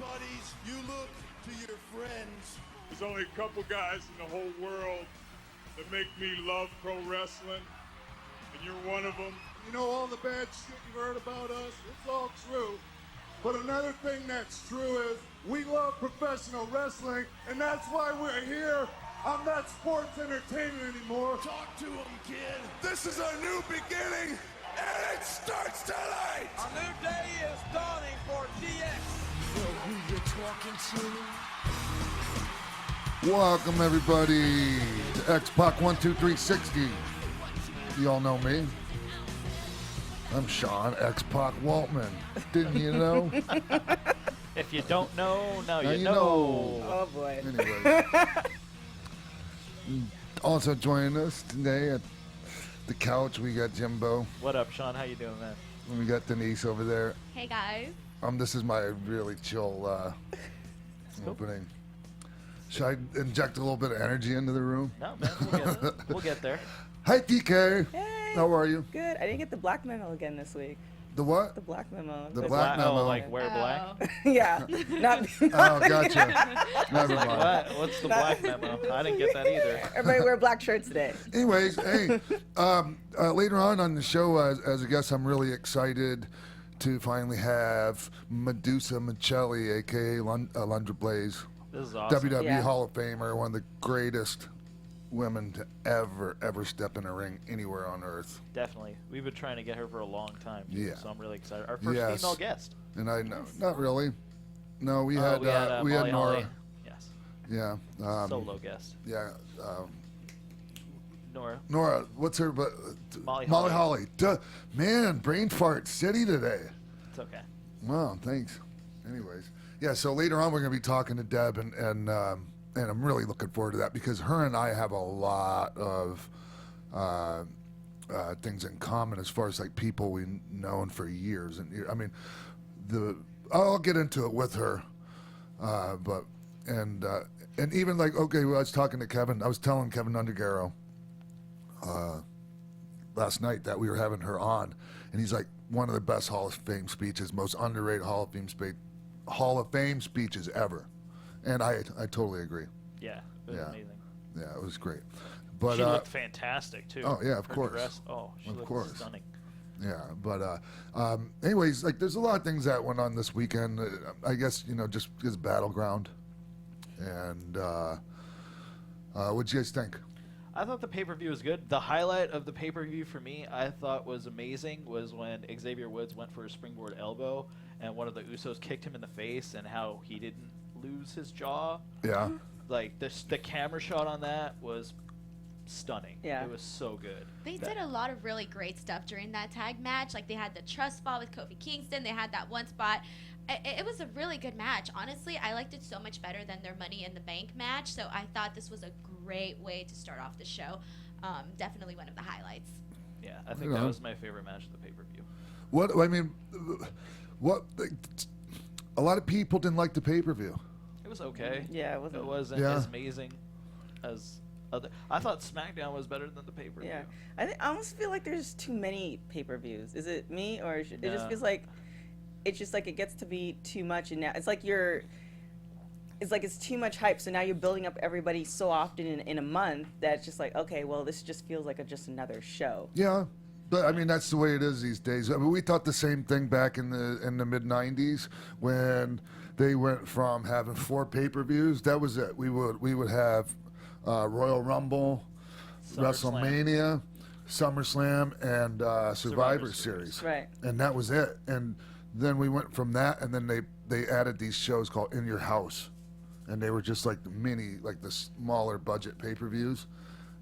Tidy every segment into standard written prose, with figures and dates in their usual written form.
buddies, you look to your friends. There's only a couple guys in the whole world that make me love pro wrestling, and you're one of them. You know, all the bad shit you've heard about us, it's all true. But another thing that's true is we love professional wrestling, and that's why we're here. I'm not sports entertainment anymore. Talk to him, kid. This is a new beginning, and it starts tonight. A new day is dawning for DX. Know who you're talking to? Welcome, everybody, to X-Pac 12360. You all know me. I'm Sean X-Pac Waltman. Didn't you know? If you don't know, now you know. Oh, boy. Anyway. Also joining us today at the couch, we got Jimbo. What up, Sean? How you doing, man? And we got Denise over there. Hey, guys. This is my really chill opening. Should I inject a little bit of energy into the room? No, man. We'll get there. Hi, TK. Hey. How are you? Good. I didn't get the black memo again this week. The what? The black memo. The black memo. Oh, like wear black? Yeah. Not Oh, gotcha. Never Like, mind. what's the black memo? I didn't get that either. Everybody wear black shirts today. Anyways, hey, later on the show, as a guest, I'm really excited to finally have Medusa Michelli, a.k.a. Lundra Blaze, This is awesome. WWE Yeah. Hall of Famer, one of the greatest women to ever step in a ring anywhere on earth. Definitely. We've been trying to get her for a long time, too, Yeah. so I'm really excited. Our first Yes. female guest. And I know, not really. No, we Oh, had Molly Nora. Holly. Yes. Yeah. Solo guest. Yeah. Nora. What's her? Molly Holly. Duh. Man, brain fart city today. It's okay. Wow, thanks. Anyways, yeah. So later on, we're gonna be talking to Deb, and I'm really looking forward to that because her and I have a lot of things in common as far as like people we've known for years and years. I mean, I'll get into it with her, but even like okay, well, I was talking to Keven. I was telling Keven Undergaro last night that we were having her on, and he's like one of the best Hall of Fame speeches, most underrated Hall of Fame speeches ever, and I totally agree. Yeah. It was amazing. Yeah, it was great. But she looked fantastic, too. Oh, yeah, of Her course. Dress, she looked stunning. Yeah, but anyways, like there's a lot of things that went on this weekend. I guess just because Battleground, and what'd you guys think? I thought the pay-per-view was good. The highlight of the pay-per-view for me, I thought was amazing, was when Xavier Woods went for a springboard elbow, and one of the Usos kicked him in the face, and how he didn't lose his jaw. Yeah. Like the camera shot on that was stunning. Yeah. It was so good. They did a lot of really great stuff during that tag match. Like, they had the trust spot with Kofi Kingston. They had that one spot. It was a really good match. Honestly, I liked it so much better than their Money in the Bank match. So I thought this was a great way to start off the show. Definitely one of the highlights. Yeah, I think that was my favorite match of the pay-per-view. A lot of people didn't like the pay-per-view. It was okay. Yeah, it wasn't as amazing as other. I thought SmackDown was better than the pay-per-view. Yeah. I almost feel like there's too many pay-per-views. Is it me, or it just feels like it's just like it gets to be too much, and now it's like it's too much hype. So now you're building up everybody so often in a month that it's just like, okay, well, this just feels like just another show. Yeah, but I mean that's the way it is these days. I mean, we thought the same thing back in the mid '90s when they went from having 4 pay-per-views. That was it. We would have Royal Rumble, WrestleMania, SummerSlam, and Survivor Series. Right. And that was it. And then we went from that, and then they added these shows called In Your House, and they were just like the smaller budget pay-per-views.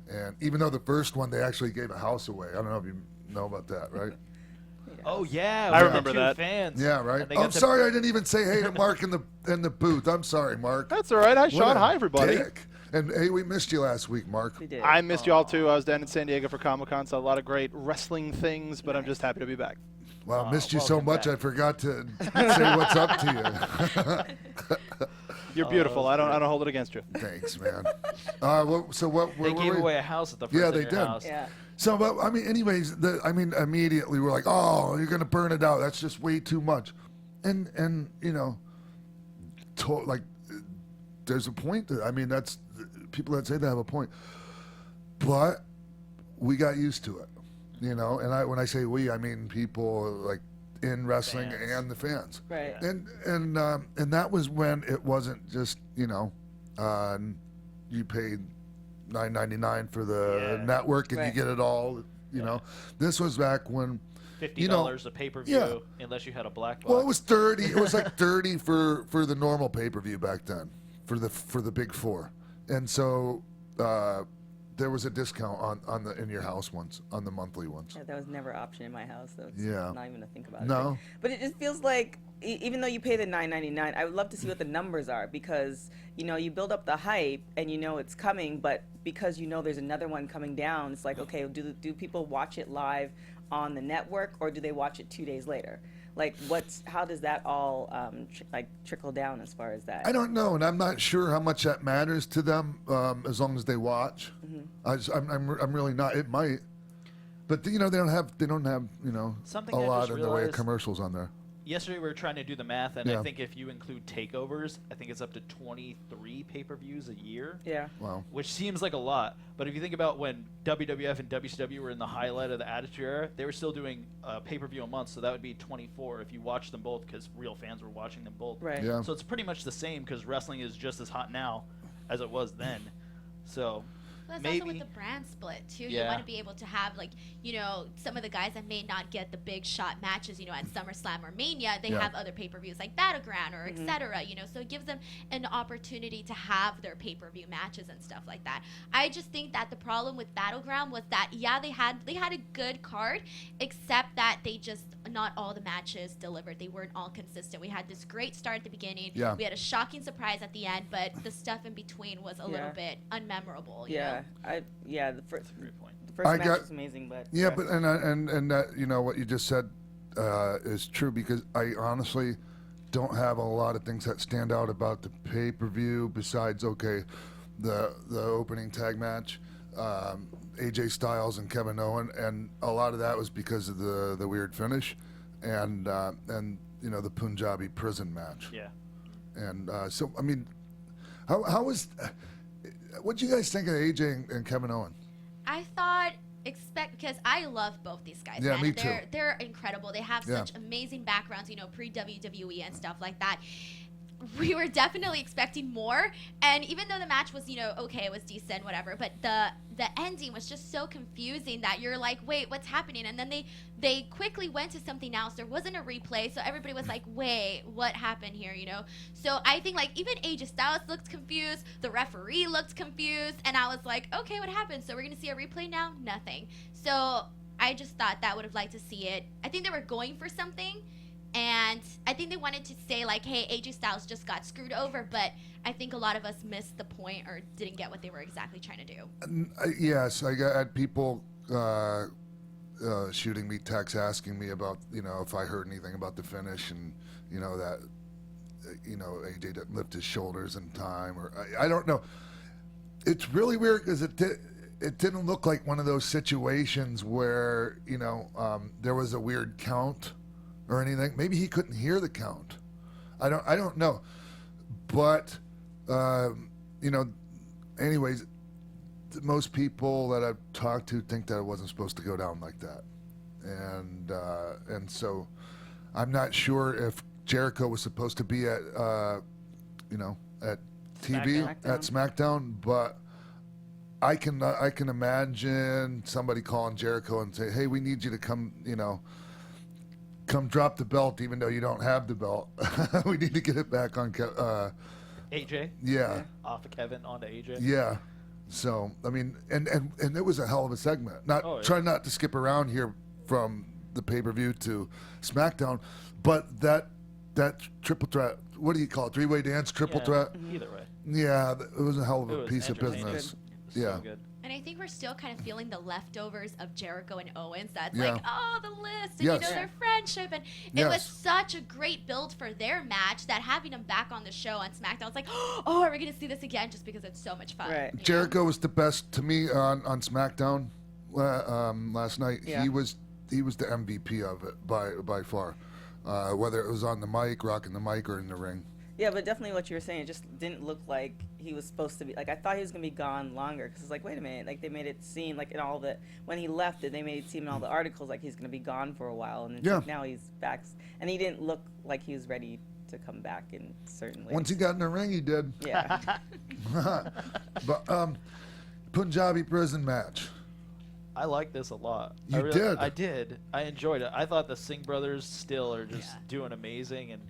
And even though the first one they actually gave a house away. I don't know if you know about that, right? Oh yeah, I remember two that. Fans. Yeah, right. Oh, I'm sorry, I didn't even say hey to Mark in the booth. I'm sorry, Mark. That's all right. Hi, What Sean. a Hi, everybody. dick. And hey, we missed you last week, Mark. We did. I missed you all too. I was down in San Diego for Comic-Con, saw a lot of great wrestling things, but I'm just happy to be back. Well, I missed you so welcome much, back. I forgot to say what's up to you. You're beautiful. I don't hold it against you. Thanks, man. So what? They where gave were we? away a house at the first Yeah, In they Your did. House. Yeah. So, but I mean, anyways, immediately we're like, oh, you're gonna burn it out. That's just way too much. And there's a point. I mean, that's people that say they have a point, but we got used to it, And when I say we, I mean people like in wrestling Fans. and the fans. Right. Yeah. And that was when it wasn't just you paid $9.99 for the Yeah. network and Right. you get it all. This was back when. $50 a pay-per-view, yeah. unless you had a black box. Well, it was 30. It was like 30 for the normal pay-per-view back then, for the big four, and so there was a discount on the in your house ones, on the monthly ones. Yeah, that was never an option in my house, so it's Yeah. not even to think about it. No. But it just feels like, even though you pay the $9.99, I would love to see what the numbers are, because, you build up the hype and it's coming, but because there's another one coming down, it's like, okay, do people watch it live on the network, or do they watch it 2 days later? Like, how does that all trickle down as far as that? I don't know, and I'm not sure how much that matters to them, as long as they watch. I'm really not. It might, but they don't have Something a I lot just in the way of realized- commercials on there. Yesterday we were trying to do the math, and Yeah. I think if you include takeovers, I think it's up to 23 pay-per-views a year. Yeah. Wow. Which seems like a lot, but if you think about when WWF and WCW were in the highlight of the Attitude Era, they were still doing pay-per-view a month, so that would be 24 if you watch them both, because real fans were watching them both. Right. Yeah. So it's pretty much the same, because wrestling is just as hot now as it was then. So Well, that's maybe also with the brand split too. You Yeah. want to be able to have some of the guys that may not get the big shot matches, at SummerSlam or Mania, they Yeah. have other pay-per-views like Battleground or etc. So it gives them an opportunity to have their pay-per-view matches and stuff like that. I just think that the problem with Battleground was that they had a good card, except that not all the matches delivered. They weren't all consistent. We had this great start at the beginning. Yeah. We had a shocking surprise at the end, but the stuff in between was a little bit unmemorable. Yeah. The first great point. match was amazing, but Yeah, but and that what you just said is true, because I honestly don't have a lot of things that stand out about the pay-per-view besides the opening tag match, AJ Styles and Kevin Owen, and a lot of that was because of the weird finish, and the Punjabi Prison match. yeah. And so I mean, how was what do you guys think of AJ and Kevin Owen? I thought because I love both these guys. Yeah, man. me too. They're incredible. They have Yeah. such amazing backgrounds, pre WWE and stuff like that. We were definitely expecting more, and even though the match was, okay, it was decent, whatever, but the ending was just so confusing that you're like, wait, what's happening? And then they quickly went to something else. There wasn't a replay, so everybody was like, wait, what happened here? So I think even AJ Styles looked confused, the referee looked confused, and I was like, okay, what happened? So we're gonna see a replay now? Nothing. So I just thought that would have liked to see it. I think they were going for something. And I think they wanted to say, hey, AJ Styles just got screwed over, but I think a lot of us missed the point or didn't get what they were exactly trying to do. Yes, I had people shooting me texts asking me about, if I heard anything about the finish, and, that, AJ didn't lift his shoulders in time, or I don't know. It's really weird because it didn't look like one of those situations where, there was a weird count or anything. Maybe he couldn't hear the count. I don't know. But anyways, most people that I've talked to think that it wasn't supposed to go down like that, and so I'm not sure if Jericho was supposed to be at at TV at SmackDown, but I can imagine somebody calling Jericho and say, hey, we need you to come drop the belt, even though you don't have the belt. We need to get it back on AJ? Yeah. Off of Kevin onto AJ? Yeah. So, I mean, and it was a hell of a segment. Try not to skip around here from the pay-per-view to SmackDown, but that triple threat, what do you call it? Three-way dance, triple threat? Either way. Yeah, it was a hell of It a was piece of entertaining. business. It was Yeah. so good. And I think we're still kind of feeling the leftovers of Jericho and Owens. That's Yeah. the list, and Yes. their friendship. And it was such a great build for their match that having them back on the show on SmackDown, it's like, oh, are we going to see this again? Just because it's so much fun. Right. you know? Jericho was the best to me on SmackDown last night. Yeah. He was the MVP of it by far, whether it was on the mic, rocking the mic, or in the ring. Yeah, but definitely what you were saying, it just didn't look like he was supposed to be. Like, I thought he was going to be gone longer, because it's like, wait a minute. Like, they made it seem, like, in all the, when he left it, they made it seem in all the articles like he's going to be gone for a while. And it's Yeah. like now he's back. And he didn't look like he was ready to come back in certain ways. Once he got in the ring, he did. Yeah. But Punjabi Prison match. I like this a lot. You did? I did. I enjoyed it. I thought the Singh brothers still are just doing amazing and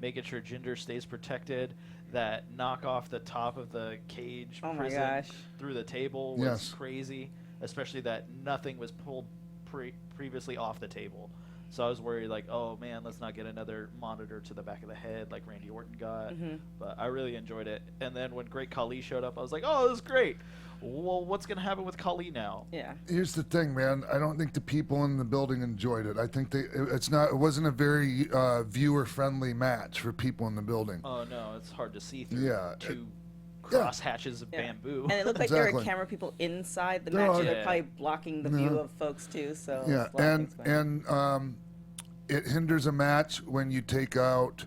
making sure Jinder stays protected. That knock off the top of the cage Oh my prison gosh. through the table was Yes. crazy, especially that nothing was pulled previously off the table. So I was worried, like, oh man, let's not get another monitor to the back of the head like Randy Orton got. But I really enjoyed it. And then when Great Khali showed up, I was like, oh, this is great. Well, what's going to happen with Khali now? Yeah. Here's the thing, man. I don't think the people in the building enjoyed it. I think it wasn't a very viewer-friendly match for people in the building. Oh no, it's hard to see through Yeah, two cross hatches of Yeah. bamboo. And it looked like there were Exactly. camera people inside the There match. are. They're Yeah. probably blocking the view of folks, too. So Yeah, it's a lot of things going on. and it hinders a match when you take out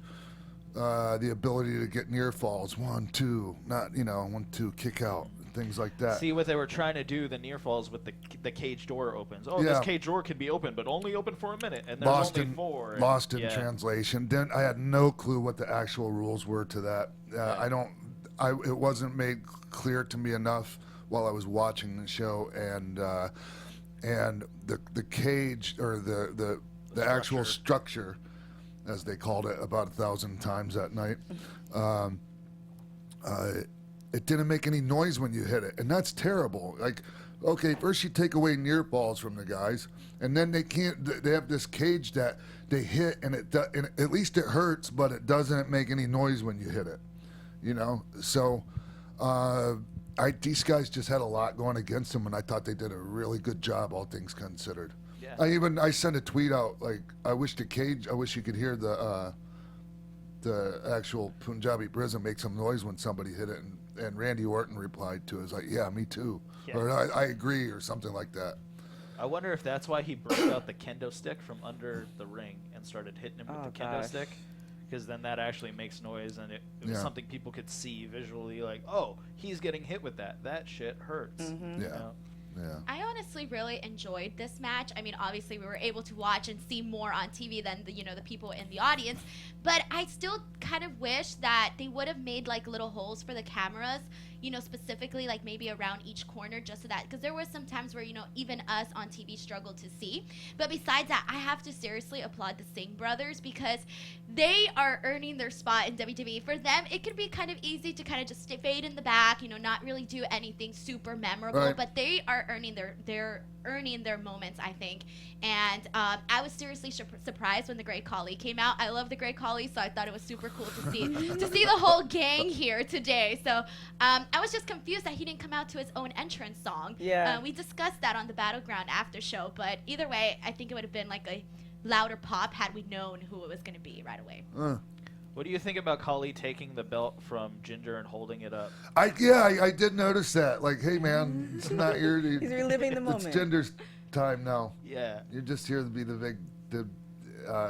the ability to get near falls. 1, 2, not 1, 2, kick out, things like that. See what they were trying to do, the near falls with the cage door opens. Oh, Yeah. this cage door can be open, but only open for a minute, and there's Lost only in 4. and- lost in yeah. translation. Then I had no clue what the actual rules were to that. It wasn't made clear to me enough while I was watching the show, and the cage or the actual structure, as they called it about 1,000 times that night. It didn't make any noise when you hit it, and that's terrible. Like, okay, first you take away near falls from the guys, and then they can't. They have this cage that they hit, and and at least it hurts, but it doesn't make any noise when you hit it. So these guys just had a lot going against them, and I thought they did a really good job, all things considered. Yeah. I sent a tweet out like, I wish you could hear the actual Punjabi Prison make some noise when somebody hit it, and Randy Orton replied to it, was like, yeah, me too, Yeah. or I agree, or something like that. I wonder if that's why he broke out the kendo stick from under the ring and started hitting him with Oh, the kendo gosh. stick. Because then that actually makes noise, and it was Yeah. something people could see visually, like, oh, he's getting hit with that. That shit hurts. Mm-hmm. Yeah. Yeah. I honestly really enjoyed this match. I mean, obviously we were able to watch and see more on TV than the people in the audience, but I still kind of wish that they would have made like little holes for the cameras, specifically like maybe around each corner, just so that, because there were some times where even us on TV struggled to see. But besides that, I have to seriously applaud the Singh brothers, because they are earning their spot in WWE. For them, it could be kind of easy to kind of just fade in the back, not really do anything super memorable, Right. but they are earning their moments, I think. And I was seriously surprised when the Great Khali came out. I love the Great Khali, so I thought it was super cool to see the whole gang here today. So I was just confused that he didn't come out to his own entrance song. Yeah. We discussed that on the Battleground after show, but either way, I think it would have been like a louder pop had we known who it was going to be right away. What do you think about Khali taking the belt from Jinder and holding it up? I did notice that. Like, hey man, it's not your. He's reliving the It's moment. Jinder's time now. Yeah. You're just here to be the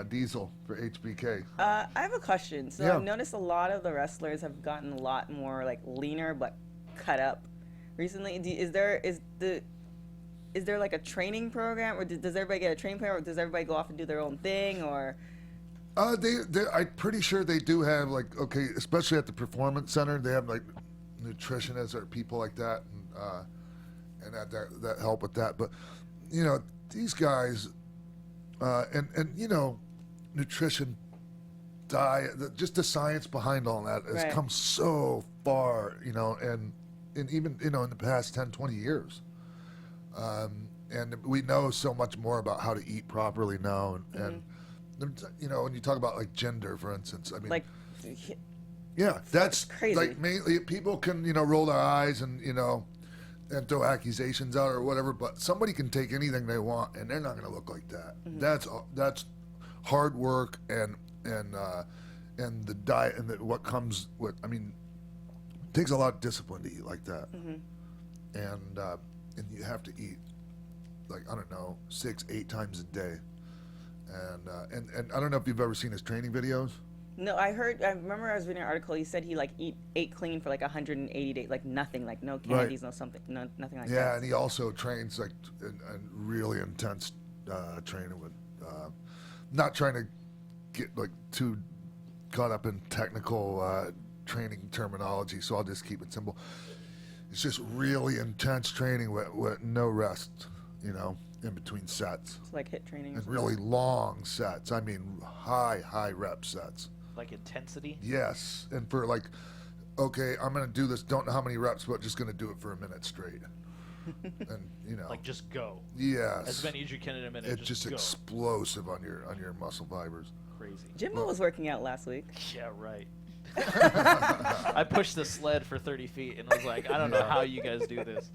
diesel for HBK. I have a question. So Yeah. I've noticed a lot of the wrestlers have gotten a lot more like leaner but cut up recently. Is there like a training program, or does everybody get a training program, or does everybody go off and do their own thing, or? I'm pretty sure they do have especially at the Performance Center, they have like nutritionists or people like that, and that help with that. But these guys, and nutrition, diet, just the science behind all that has Right. come so far, and even in the past 10, 20 years. And we know so much more about how to eat properly now, and when you talk about like gender, for instance, I mean, Like, yeah, that's crazy. Like mainly people can roll their eyes and and throw accusations out or whatever, but somebody can take anything they want and they're not going to look like that. That's hard work and the diet and what comes with. I mean, it takes a lot of discipline to eat like that, and you have to eat like 6-8 times a day. And I don't know if you've ever seen his training videos. No, I remember I was reading an article. He said he like ate clean for like 180 days, like nothing, like no candies, no something, nothing like that. Yeah, and he also trains like in really intense training with. Not trying to get like too caught up in technical training terminology, so I'll just keep it simple. It's just really intense training with no rest, you know, in between sets. It's like HIIT training. And really long sets. I mean, high rep sets. Like intensity? Yes, and for like, okay, I'm gonna do this. Don't know how many reps, but just gonna do it for a minute straight. And you know, Like just go. yes, As many as you can in a minute. it's just go. explosive on your muscle fibers. Crazy. Jimbo was working out last week. Yeah, right. I pushed the sled for 30 feet and was like, I don't know how you guys do this.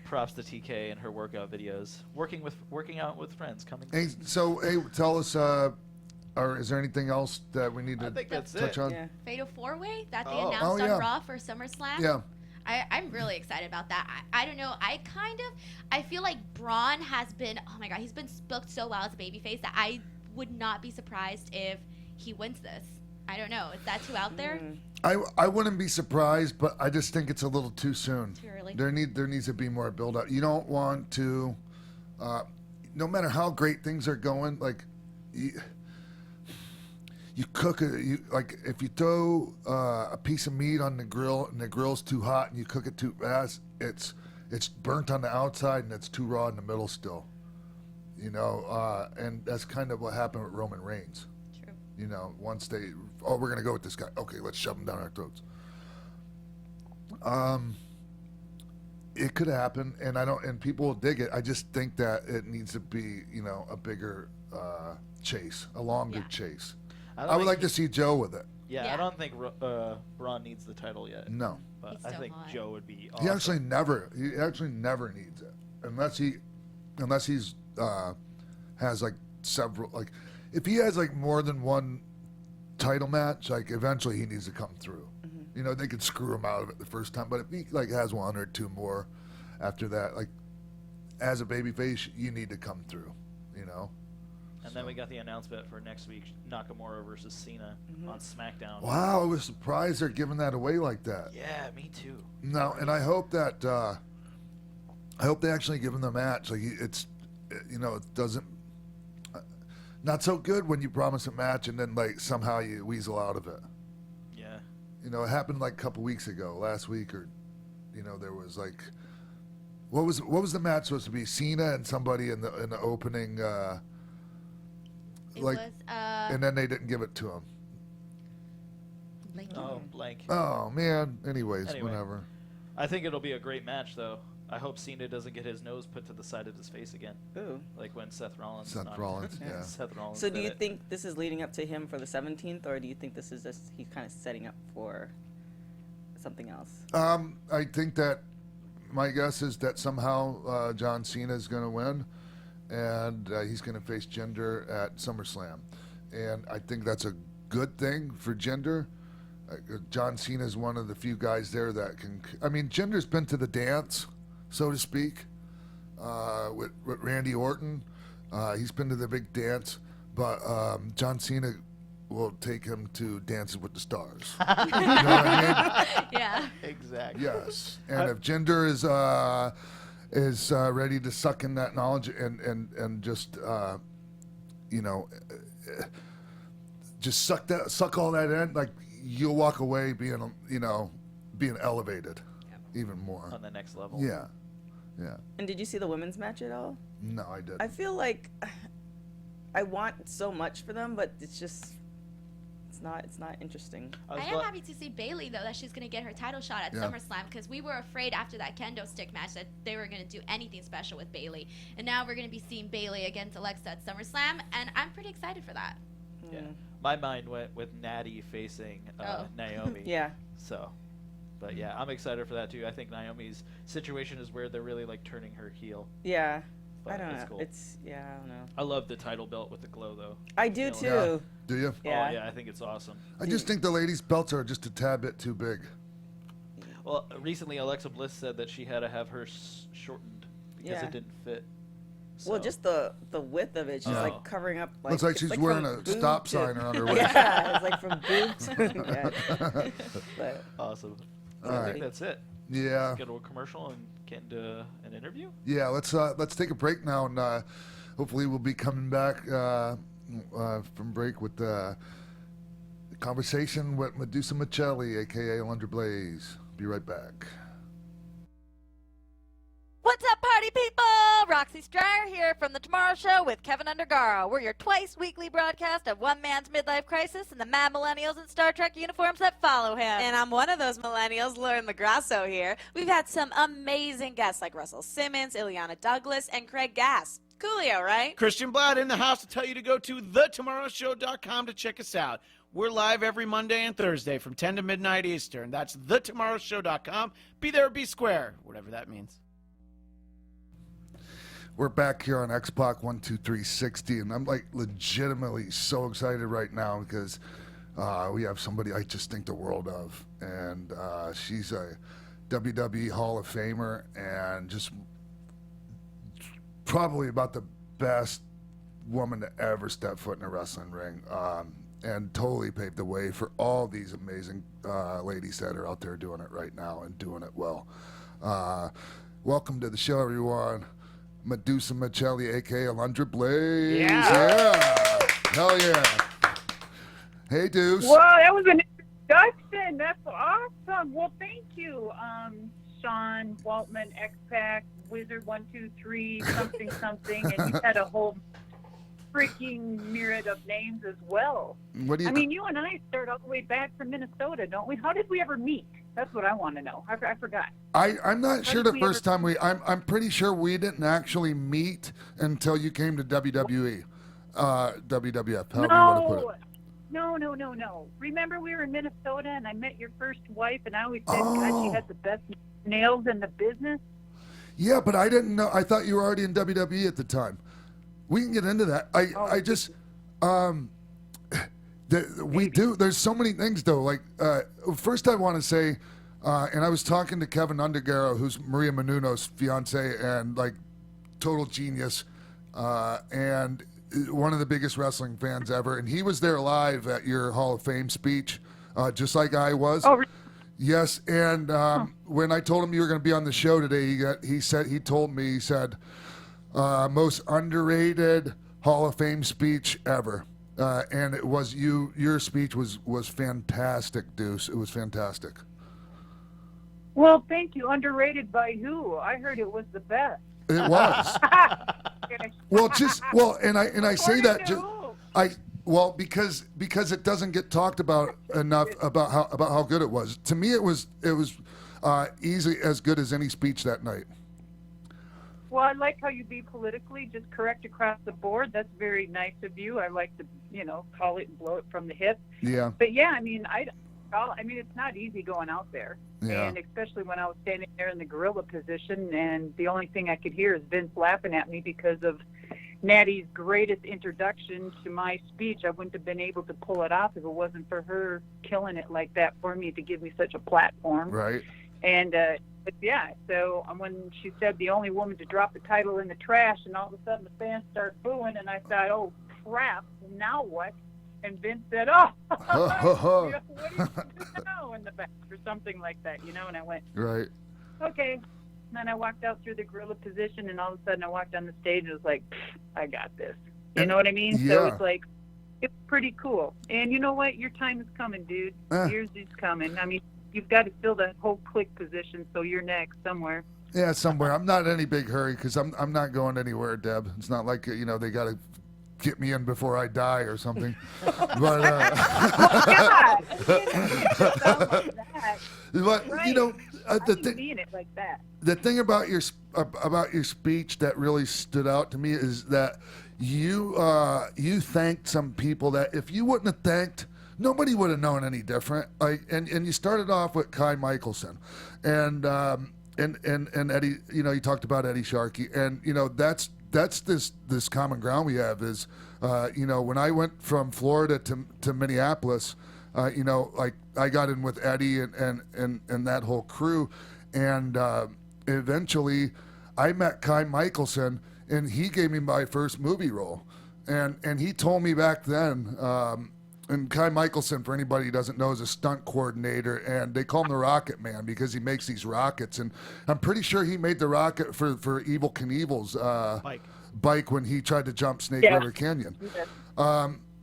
Props to TK and her workout videos. Working out with friends coming. Hey, so hey, tell us, or is there anything else that we need I to think that's touch it. on? Yeah. Fatal 4-Way that they Oh. announced Oh, yeah. on Raw for SummerSlam. Yeah. I'm really excited about that. I don't know. I feel like Braun has been, oh my God, he's been booked so well as a babyface that I would not be surprised if he wins this. I don't know. Is that too out there? I wouldn't be surprised, but I just think it's a little too soon. Too early. There needs to be more build up. You don't want to, no matter how great things are going, like you cook it. Like if you throw a piece of meat on the grill and the grill's too hot and you cook it too fast, it's burnt on the outside and it's too raw in the middle still. You know, and that's kind of what happened with Roman Reigns. True. You know, once we're gonna go with this guy. Okay, let's shove him down our throats. It could happen, and people will dig it. I just think that it needs to be, you know, a bigger chase, a longer chase. I would like to see Joe with it. Yeah, Yeah. I don't think Braun needs the title yet. No, But He's I still think hot. Joe would be awesome. he actually never needs it unless he's has like several, like if he has like more than one title match, like eventually he needs to come through. You know, they could screw him out of it the first time, but if he like has one or two more after that, like as a babyface, you need to come through. You know. And then we got the announcement for next week, Nakamura versus Cena on SmackDown. Wow, I was surprised they're giving that away like that. Yeah, me too. No, and I hope that I hope they actually give him the match. Like it's, you know, it doesn't. Not so good when you promise a match and then like somehow you weasel out of it. Yeah. You know, it happened like a couple weeks ago, last week, or you know, there was like, what was the match supposed to be? Cena and somebody in the opening. It Like, was, and then they didn't give it to him. blanking. Oh, blank. Oh man. Anyways, Anyway. whatever. I think it'll be a great match, though. I hope Cena doesn't get his nose put to the side of his face again, Ooh. like when Seth Rollins. Seth knocked- Rollins, yeah. Seth Rollins. So do did you it. think this is leading up to him for the 17th, or do you think this is just he's kind of setting up for something else? I think that my guess is that somehow John Cena is going to win, and he's going to face Jinder at SummerSlam, and I think that's a good thing for Jinder. John Cena is one of the few guys there that can. I mean, Jinder's been to the dance, so to speak, with Randy Orton. He's been to the big dance, but John Cena will take him to Dances with the Stars. You know what I mean? Yeah. Exactly. Yes, and if Jinder is ready to suck in that knowledge and just you know just suck all that in, like you'll walk away being elevated even more. On the next level. Yeah. And did you see the women's match at all? No, I didn't. I feel like I want so much for them, but it's just it's not interesting. I I was am gla- happy to see Bailey though that she's gonna get her title shot at Yeah. SummerSlam because we were afraid after that kendo stick match that they were gonna do anything special with Bailey, and now we're gonna be seeing Bailey against Alexa at SummerSlam, and I'm pretty excited for that. Yeah. My mind went with Natty facing Naomi. Yeah. So, but yeah, I'm excited for that too. I think Naomi's situation is where they're really like turning her heel. Yeah. But I don't it's know. cool. I don't know. I love the title belt with the glow though. I do You too. know, Do you? Yeah. Oh yeah, I think it's awesome. I just think the ladies' belts are just a tad bit too big. Well, recently Alexa Bliss said that she had to have hers shortened because Yeah. it didn't fit. So. Well, just the width of it, she's Oh. like covering up. Like, Looks like it's she's like wearing from a boob stop to- sign around her waist. Yeah, it's like from boob to. Yeah. But Awesome. All I right. think that's it. Yeah. Let's go to a commercial and get into an interview. Yeah, let's take a break now, and hopefully we'll be coming back from break with the conversation with Medusa Michelli, aka Alundra Blaze. Be right back. What's up, party people? Roxy Stryer here from The Tomorrow Show with Keven Undergaro. We're your twice weekly broadcast of one man's midlife crisis and the mad millennials in Star Trek uniforms that follow him. And I'm one of those millennials, Laurer Magrasso here. We've had some amazing guests like Russell Simmons, Ileana Douglas, and Craig Gass. Coolio, right? Christian Blatt in the house to tell you to go to thetomorrowshow.com to check us out. We're live every Monday and Thursday from 10 to midnight Eastern. That's thetomorrowshow.com. Be there or be square, whatever that means. We're back here on XPac 12360, and I'm like legitimately so excited right now because we have somebody I just think the world of, and she's a WWE Hall of Famer and just probably about the best woman to ever step foot in a wrestling ring, and totally paved the way for all these amazing ladies that are out there doing it right now and doing it well. Welcome to the show, everyone. Medusa Michelli, a.k.a. Alundra Blaze. Yeah. Hell yeah. Hey, Deuce. Whoa, that was an introduction. That's awesome. Well, thank you, Sean, Waltman, X-Pac, Wizard 123, something, something, and you had a whole freaking myriad of names as well. What do you I mean, you and I start all the way back from Minnesota, don't we? How did we ever meet? That's what I want to know. I forgot. I'm not How sure did the we first ever- time I'm pretty sure we didn't actually meet until you came to WWE, WWF, however you want to put it. No. Remember we were in Minnesota and I met your first wife and I always said, God, she had the best nails in the business. Yeah, but I didn't know. I thought you were already in WWE at the time. We can get into that. I just, we do. There's so many things though. Like, first I want to say, and I was talking to Keven Undergaro, who's Maria Menounos' fiance and like total genius, and one of the biggest wrestling fans ever. And he was there live at your Hall of Fame speech, just like I was. Oh, really? Yes, and when I told him you were going to be on the show today, he said, most underrated Hall of Fame speech ever, and it was you. Your speech was fantastic, Deuce. It was fantastic. Well, thank you. Underrated by who? I heard it was the best. It was. And I say that because it doesn't get talked about enough about how good it was. To me, it was easily as good as any speech that night. Well, I like how you be politically just correct across the board. That's very nice of you. I like to, call it and blow it from the hip. Yeah. But yeah, I mean, it's not easy going out there. Yeah. And especially when I was standing there in the gorilla position and the only thing I could hear is Vince laughing at me because of Natty's greatest introduction to my speech. I wouldn't have been able to pull it off if it wasn't for her killing it like that for me to give me such a platform. Right. And, but yeah, so when she said the only woman to drop the title in the trash and all of a sudden the fans start booing and I thought, oh, crap, now what? And Vince said, what do you do now in the back or something like that, and I went, right. Okay. And then I walked out through the gorilla position and all of a sudden I walked on the stage and it was like, I got this. You know what I mean? Yeah. So it's like, it's pretty cool. And you know what? Your time is coming, dude. Yours is coming. I mean, you've got to fill that whole click position, so you're next somewhere. Yeah, somewhere. I'm not in any big hurry because I'm not going anywhere, Deb. It's not like they got to get me in before I die or something. But but right. The thing about your speech that really stood out to me is that you thanked some people that if you wouldn't have thanked, nobody would have known any different. And you started off with Kai Michelson, and Eddie. You talked about Eddie Sharkey, and that's this common ground we have is, when I went from Florida to Minneapolis, I got in with Eddie and that whole crew, and eventually I met Kai Michelson, and he gave me my first movie role. And he told me back then, and Kai Michelson, for anybody who doesn't know, is a stunt coordinator, and they call him the Rocket Man because he makes these rockets. And I'm pretty sure he made the rocket for Evel Knievel's bike when he tried to jump Snake River Canyon.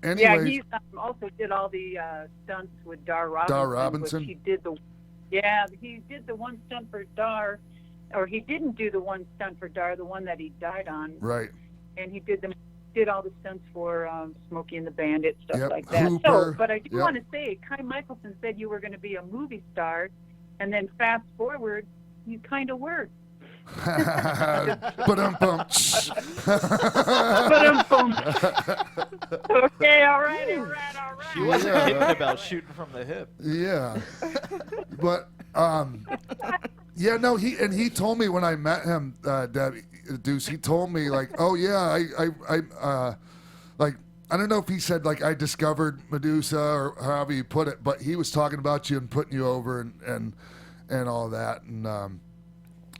Anyways, yeah, he also did all the stunts with Dar Robinson. He did the one stunt for Dar, or he didn't do the one stunt for Dar, the one that he died on. Right. And he did all the stunts for Smokey and the Bandit, stuff like that. Hooper. So, but I do want to say, Kai Michelson said you were going to be a movie star, and then fast forward, you kind of were. Ba-dum-bum. Ba-dum-bum. Okay, all right. He wasn't kidding about shooting from the hip. Yeah. But, yeah, no, he told me when I met him, Debbie, Deuce, he told me, like, oh, yeah, like, I don't know if he said, like, I discovered Medusa or however you put it, but he was talking about you and putting you over and all that. And,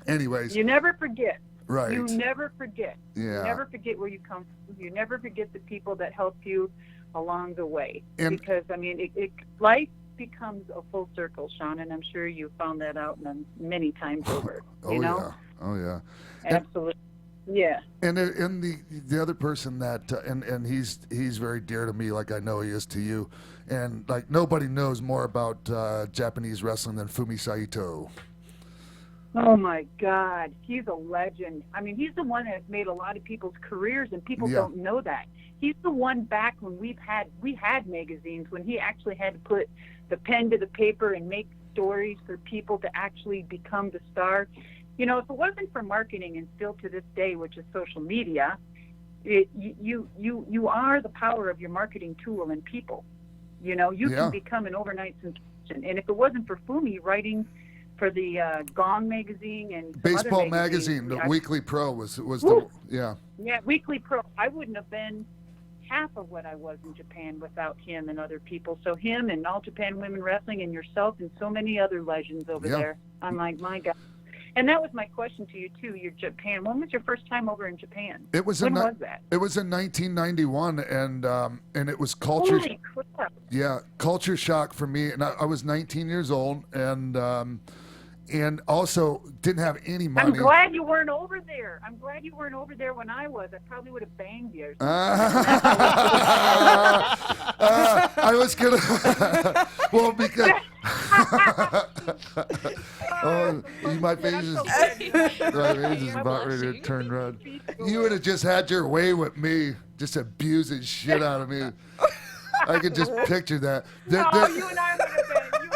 anyways. You never forget. Right. You never forget. Yeah. You never forget where you come from. You never forget the people that help you along the way. Because, I mean, life becomes a full circle, Sean, and I'm sure you found that out many times over. You know? Yeah. Oh, yeah. Absolutely. Yeah. And the other person that and he's very dear to me, like I know he is to you, and like nobody knows more about Japanese wrestling than Fumi Saito. Oh my God, he's a legend. I mean, he's the one that has made a lot of people's careers, and people don't know that. He's the one back when we had magazines, when he actually had to put the pen to the paper and make stories for people to actually become the star. You know, if it wasn't for marketing, and still to this day, which is social media, you are the power of your marketing tool and people. You know, you can become an overnight sensation. And if it wasn't for Fumi writing for the Gong magazine and Baseball magazine, the Weekly Pro was Yeah, Weekly Pro. I wouldn't have been half of what I was in Japan without him and other people. So him and All Japan Women Wrestling and yourself and so many other legends over there. I'm like, my God. And that was my question to you too. Your Japan. When was your first time over in Japan? When was that? It was in 1991, and it was culture. Holy crap. Yeah, culture shock for me. And I was 19 years old, and also didn't have any money. I'm glad you weren't over there. I'm glad you weren't over there when I was. I probably would have banged you. I was gonna. Well, because. Oh, my face is about ready to turn red. You would have just had your way with me, just abusing shit out of me. I could just picture that. You and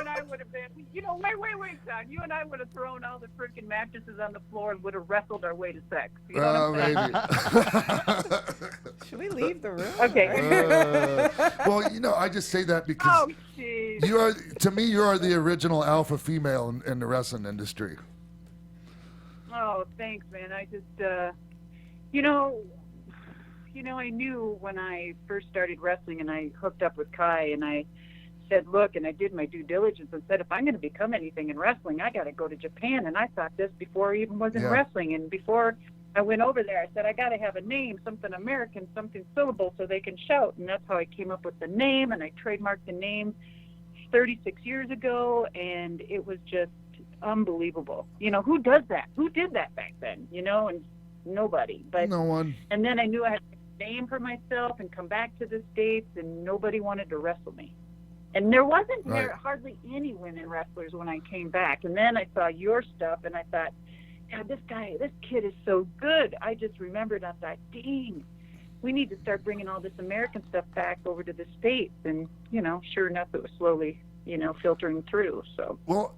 I would have been. You know, wait, son. You and I would have thrown all the freaking mattresses on the floor and would have wrestled our way to sex. You know what I'm saying? Maybe. Should we leave the room? Okay. Well, you know, I just say that because you are, to me, you are the original alpha female in the wrestling industry. Oh, thanks, man. I just, you know, I knew when I first started wrestling and I hooked up with Kai and I said, look, and I did my due diligence and said, if I'm going to become anything in wrestling, I got to go to Japan. And I thought this before I even was in wrestling. And before I went over there, I said, I got to have a name, something American, something syllable so they can shout. And that's how I came up with the name. And I trademarked the name 36 years ago. And it was just unbelievable. You know, who does that? Who did that back then? You know, and nobody. But no one. And then I knew I had to name for myself and come back to the States, and nobody wanted to wrestle me. And there wasn't hardly any women wrestlers when I came back. And then I saw your stuff, and I thought, God, this kid is so good. I just remembered, I thought, dang, we need to start bringing all this American stuff back over to the States. And, you know, sure enough, it was slowly, you know, filtering through. So. Well,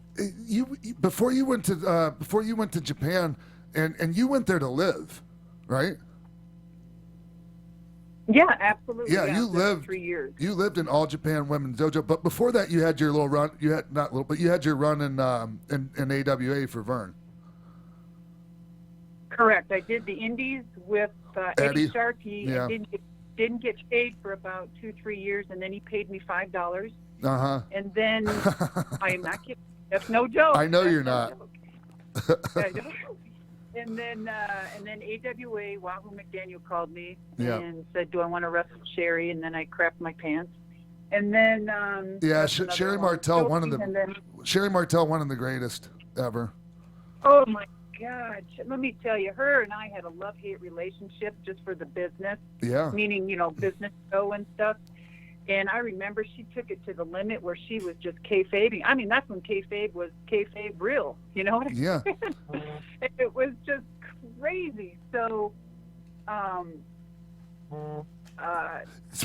before you went to Japan, and you went there to live, right? Yeah, absolutely. Yeah, you lived 3 years. You lived in All Japan Women's Dojo, but before that, you had your little run. You had not little, but you had your run in AWA for Vern. Correct. I did the Indies with Eddie Sharp. He didn't get paid for about 2-3 years, and then he paid me $5. And then I'm not kidding. That's no joke. I know you're not. And then AWA, Wahoo McDaniel called me Yeah. and said, "Do I want to wrestle Sherry?" And then I crapped my pants. And then Sherry Martel, one of the greatest ever. Oh my God! Let me tell you, her and I had a love-hate relationship just for the business. Yeah. Meaning, business show and stuff. And I remember she took it to the limit where she was just kayfabing. I mean, that's when kayfabe was kayfabe real. You know what I mean? Yeah. It was just crazy. So,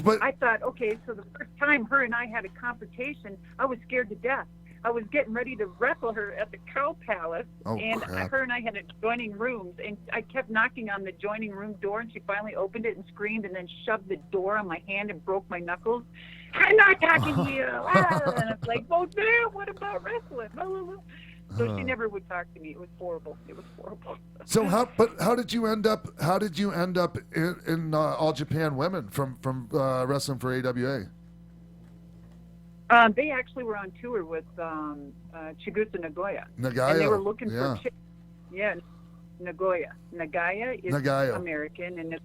But I thought, okay, so the first time her and I had a confrontation, I was scared to death. I was getting ready to wrestle her at the Cow Palace, and crap. her and I had adjoining rooms, and I kept knocking on the adjoining room door, and she finally opened it and screamed, and then shoved the door on my hand and broke my knuckles. I'm not talking to you. And it's like, well, damn, what about wrestling? Blah, blah, blah. So she never would talk to me. It was horrible. It was horrible. So how did you end up in All Japan Women from wrestling for AWA? They actually were on tour with Chigusa Nagoya. Nagaya. And they were looking yeah. for Nagoya. Nagaya is American, and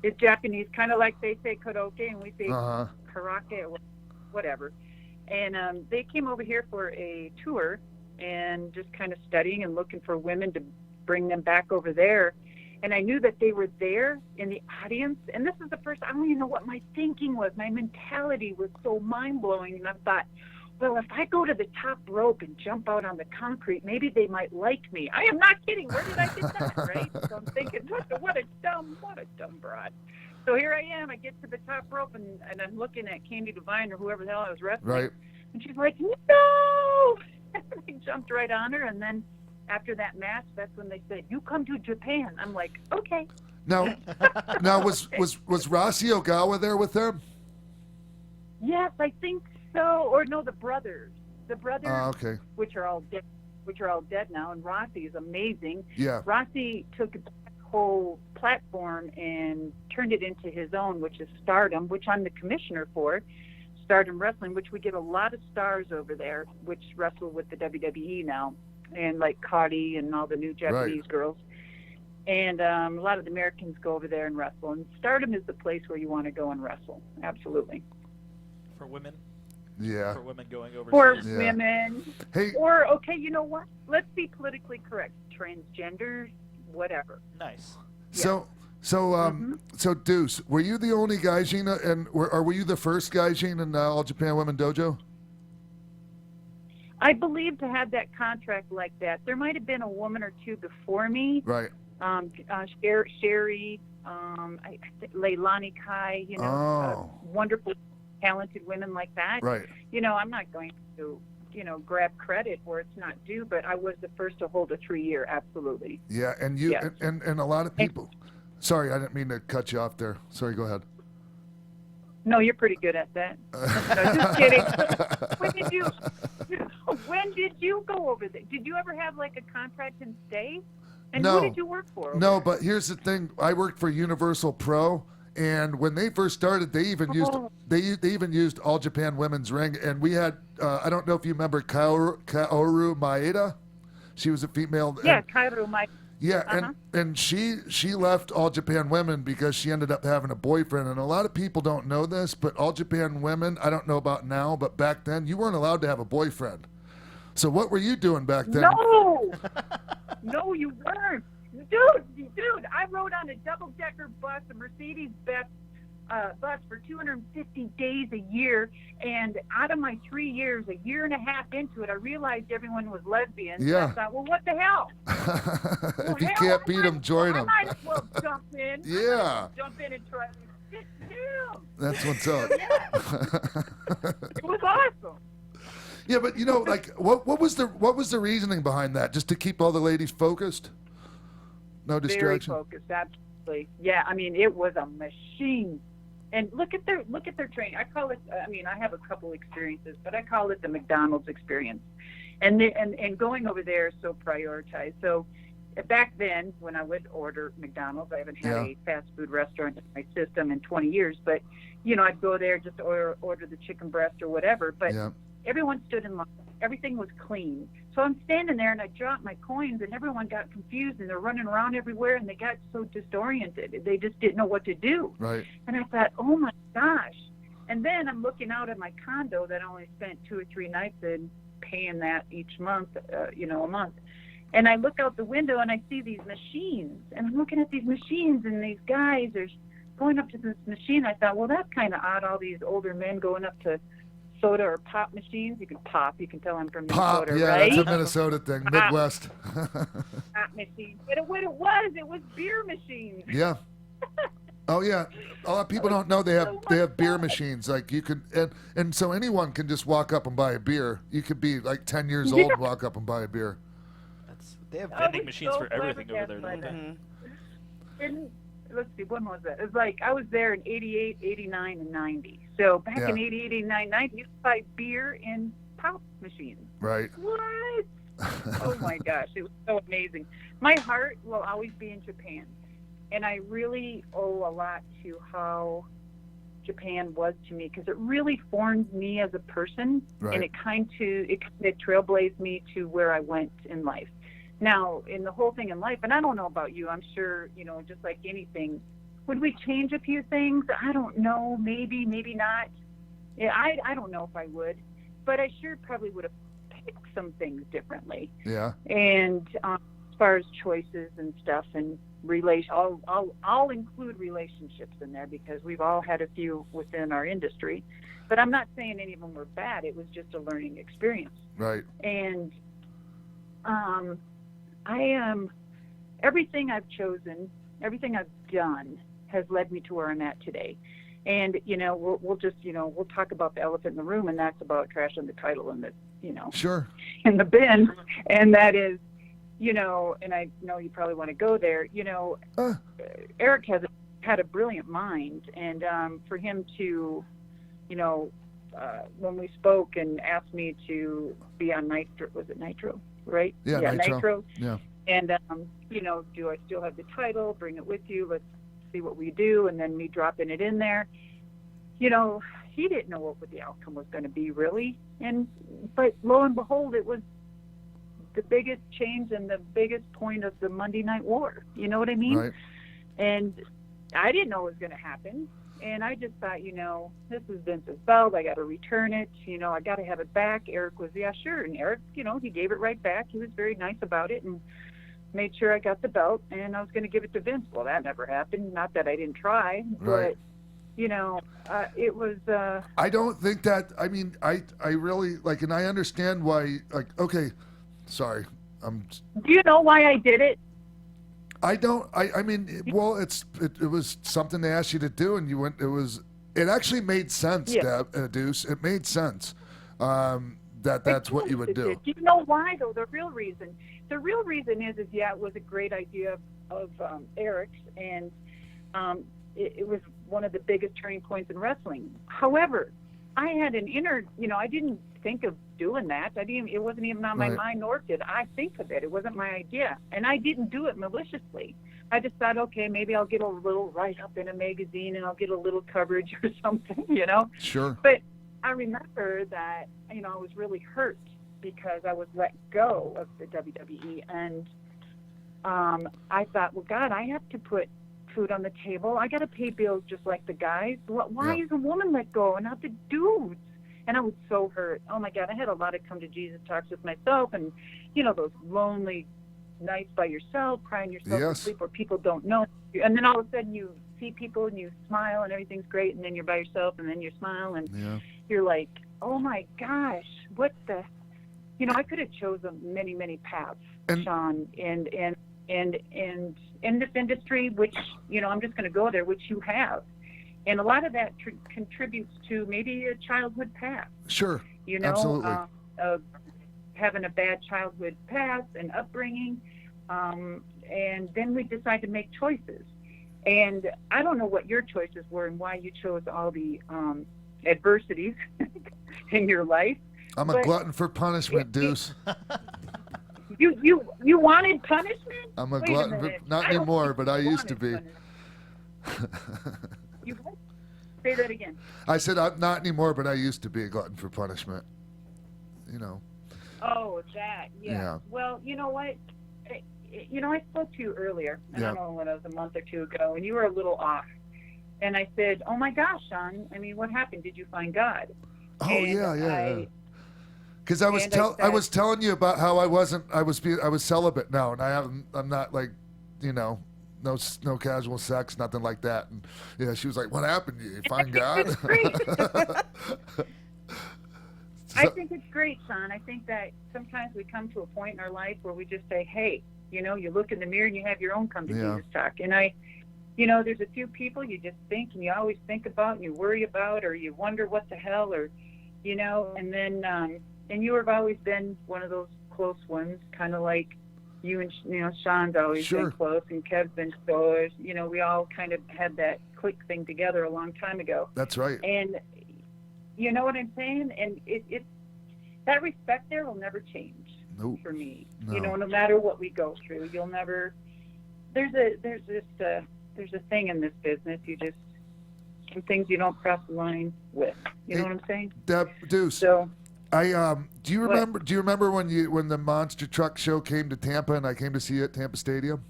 it's Japanese, kind of like they say karaoke and we say karake or whatever. And they came over here for a tour and just kind of studying and looking for women to bring them back over there. And I knew that they were there in the audience. And this is the first, I don't even know what my thinking was. My mentality was so mind-blowing. And I thought, well, if I go to the top rope and jump out on the concrete, maybe they might like me. I am not kidding. Where did I get that, right? So I'm thinking, what a dumb broad. So here I am. I get to the top rope, and I'm looking at Candy Devine or whoever the hell I was wrestling. Right. And she's like, no! I jumped right on her, and then after that match, that's when they said, you come to Japan. I'm like, okay. Now was Rossi Ogawa there with them? Yes, I think so. Or no, the brothers. The brothers, okay. which are all dead now, and Rossi is amazing. Yeah. Rossi took that whole platform and turned it into his own, which is Stardom, which I'm the commissioner for. Stardom Wrestling, which we get a lot of stars over there, which wrestle with the WWE now, and like Cody and all the new Japanese girls. And a lot of the Americans go over there and wrestle. And Stardom is the place where you want to go and wrestle. Absolutely. For women? Yeah. For women going overseas? For women. Hey. Or, okay, you know what? Let's be politically correct. Transgender, whatever. Nice. So Deuce, were you the only Gaijin, and were you the first Gaijin in All Japan Women Dojo? I believe to have that contract like that, there might have been a woman or two before me. Right. Sherry, Leilani Kai, wonderful, talented women like that. Right. I'm not going to, grab credit where it's not due, but I was the first to hold a 3-year, absolutely. Yeah, and you and a lot of people. Sorry, I didn't mean to cut you off there. Sorry, go ahead. No, you're pretty good at that. No, just kidding. When did you go over there? Did you ever have like a contract and stay? And No. who did you work for? No, but here's the thing. I worked for Universal Pro, and when they first started, they even used All Japan Women's Ring, and we had I don't know if you remember Kaoru Maeda. She was a female. Yeah, Kaoru Maeda. Yeah, and she left All Japan Women because she ended up having a boyfriend. And a lot of people don't know this, but All Japan Women, I don't know about now, but back then you weren't allowed to have a boyfriend. So what were you doing back then? No, you weren't. Dude, I rode on a double-decker bus, a Mercedes-Benz bus for 250 days a year, and out of my 3 years, a year and a half into it, I realized everyone was lesbian. Yeah. So I thought, well, what the hell? If you can't beat them, join them. I might as well jump in. Yeah. Jump in and try to sit down. That's what's up. It was awesome. Yeah, but what was the reasoning behind that? Just to keep all the ladies focused? No distraction. Very focused, absolutely. Yeah, I mean, it was a machine. And look at their training. I call it. I have a couple experiences, but I call it the McDonald's experience. And going over there is so prioritized. So back then, when I would order McDonald's, I haven't had a fast food restaurant in my system in 20 years. But I'd go there just order the chicken breast or whatever. But everyone stood in line. Everything was clean. So I'm standing there and I dropped my coins and everyone got confused and they're running around everywhere and they got so disoriented. They just didn't know what to do. Right. And I thought, oh my gosh. And then I'm looking out at my condo that I only spent 2 or 3 nights in, paying that each month, a month. And I look out the window and I see these machines. And I'm looking at these machines and these guys are going up to this machine. I thought, well, that's kind of odd, all these older men going up to soda or pop machines. You can tell I'm from Pop, Minnesota, yeah, right? that's a Minnesota thing, Midwest. Pop machines. But what it was beer machines. Yeah. Oh yeah, a lot of people don't know they have beer machines. Like you can, and so anyone can just walk up and buy a beer. You could be like 10 years old and walk up and buy a beer. They have vending machines for everything over there, don't they? And let's see, when was that? It was like I was there in 88, 89, and 90. So back in 88, 89, 90, you could buy beer in pop machines. Right. What? Oh my gosh, it was so amazing. My heart will always be in Japan. And I really owe a lot to how Japan was to me because it really formed me as a person, and it kind of trailblazed me to where I went in life. Now, in the whole thing in life, and I don't know about you, I'm sure, just like anything, would we change a few things? I don't know, maybe not. Yeah, I don't know if I would, but I sure probably would have picked some things differently. Yeah. And as far as choices and stuff and I'll include relationships in there because we've all had a few within our industry, but I'm not saying any of them were bad. It was just a learning experience. Right. And I am everything I've chosen, everything I've done has led me to where I'm at today. And we'll just we'll talk about the elephant in the room, and that's about trash on the title and the sure in the bin, and that is. And I know you probably want to go there. Eric had a brilliant mind, and for him to, when we spoke and asked me to be on Nitro, was it Nitro, right? Yeah, Nitro. Yeah. And do I still have the title? Bring it with you. Let's see what we do, and then me dropping it in there. He didn't know what the outcome was going to be, really, but lo and behold, it was the biggest change and the biggest point of the Monday Night War. You know what I mean? Right. And I didn't know it was going to happen. And I just thought, this is Vince's belt. I got to return it. I got to have it back. Eric was, yeah, sure. And Eric, he gave it right back. He was very nice about it and made sure I got the belt. And I was going to give it to Vince. Well, that never happened. Not that I didn't try, right. But it was. I don't think that. I mean, I really and I understand why. Okay. Sorry. Do you know why I did it? I don't. I mean, it was something they asked you to do, and you went. It actually made sense, Deuce. It made sense that's what you would do. Do you know why though? The real reason is it was a great idea of Eric's, and it was one of the biggest turning points in wrestling. However, I had an inner, I didn't think of doing that. It wasn't even on my mind, nor did I think of it. It wasn't my idea. And I didn't do it maliciously. I just thought, okay, maybe I'll get a little write-up in a magazine and I'll get a little coverage or something, Sure. But I remember that, I was really hurt because I was let go of the WWE. And I thought, well, God, I have to put food on the table. I got to pay bills just like the guys. Why is a woman let go and not the dudes? And I was so hurt. Oh my God, I had a lot of come to Jesus talks with myself, and those lonely nights by yourself, crying yourself to sleep where people don't know you. And then all of a sudden you see people and you smile and everything's great, and then you're by yourself and then you smile and you're like, oh my gosh, what the? I could have chosen many, many paths, Sean, and in this industry, which I'm just going to go there, which you have. And a lot of that contributes to maybe a childhood past. Sure. Absolutely. Having a bad childhood past and upbringing, and then we decide to make choices. And I don't know what your choices were and why you chose all the adversities in your life. I'm a glutton for punishment, Deuce. You wanted punishment? I'm a glutton for, not anymore, but I used to be. You say that again. I said I'm not anymore, but I used to be a glutton for punishment. you know. Oh, that, yeah. Well, you know what? I spoke to you earlier. I don't know when it was, a month or two ago, and you were a little off. And I said, "Oh my gosh, Sean! I mean, what happened? Did you find God?" Oh, yeah. Because I was telling you about how I was celibate now, and I'm not like, no casual sex, nothing like that. And yeah, she was like, "What happened? You find God?" I think it's great, Sean. I think that sometimes we come to a point in our life where we just say, "Hey, you look in the mirror and you have your own come to Jesus talk." And there's a few people you just think and you always think about and you worry about, or you wonder what the hell, or, and then, and you have always been one of those close ones, kind of like you and, Sean's always been close, and Kev's been close. We all kind of had that click thing together a long time ago. That's right. And you know what I'm saying? And it that respect there will never change. Nope. For me. No. No matter what we go through, you'll never. There's a thing in this business. You just, some things you don't cross the line with. You know what I'm saying? Deuce. So, do you remember when the Monster Truck Show came to Tampa and I came to see you at Tampa Stadium?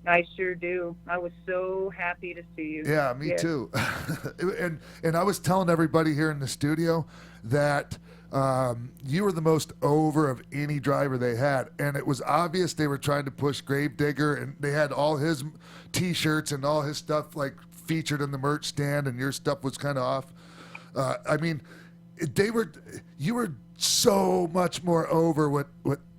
I sure do. I was so happy to see you. Yeah, me too. and I was telling everybody here in the studio that you were the most over of any driver they had, and it was obvious they were trying to push Gravedigger, and they had all his T-shirts and all his stuff like featured in the merch stand, and your stuff was kind of off. I mean, you were so much more over with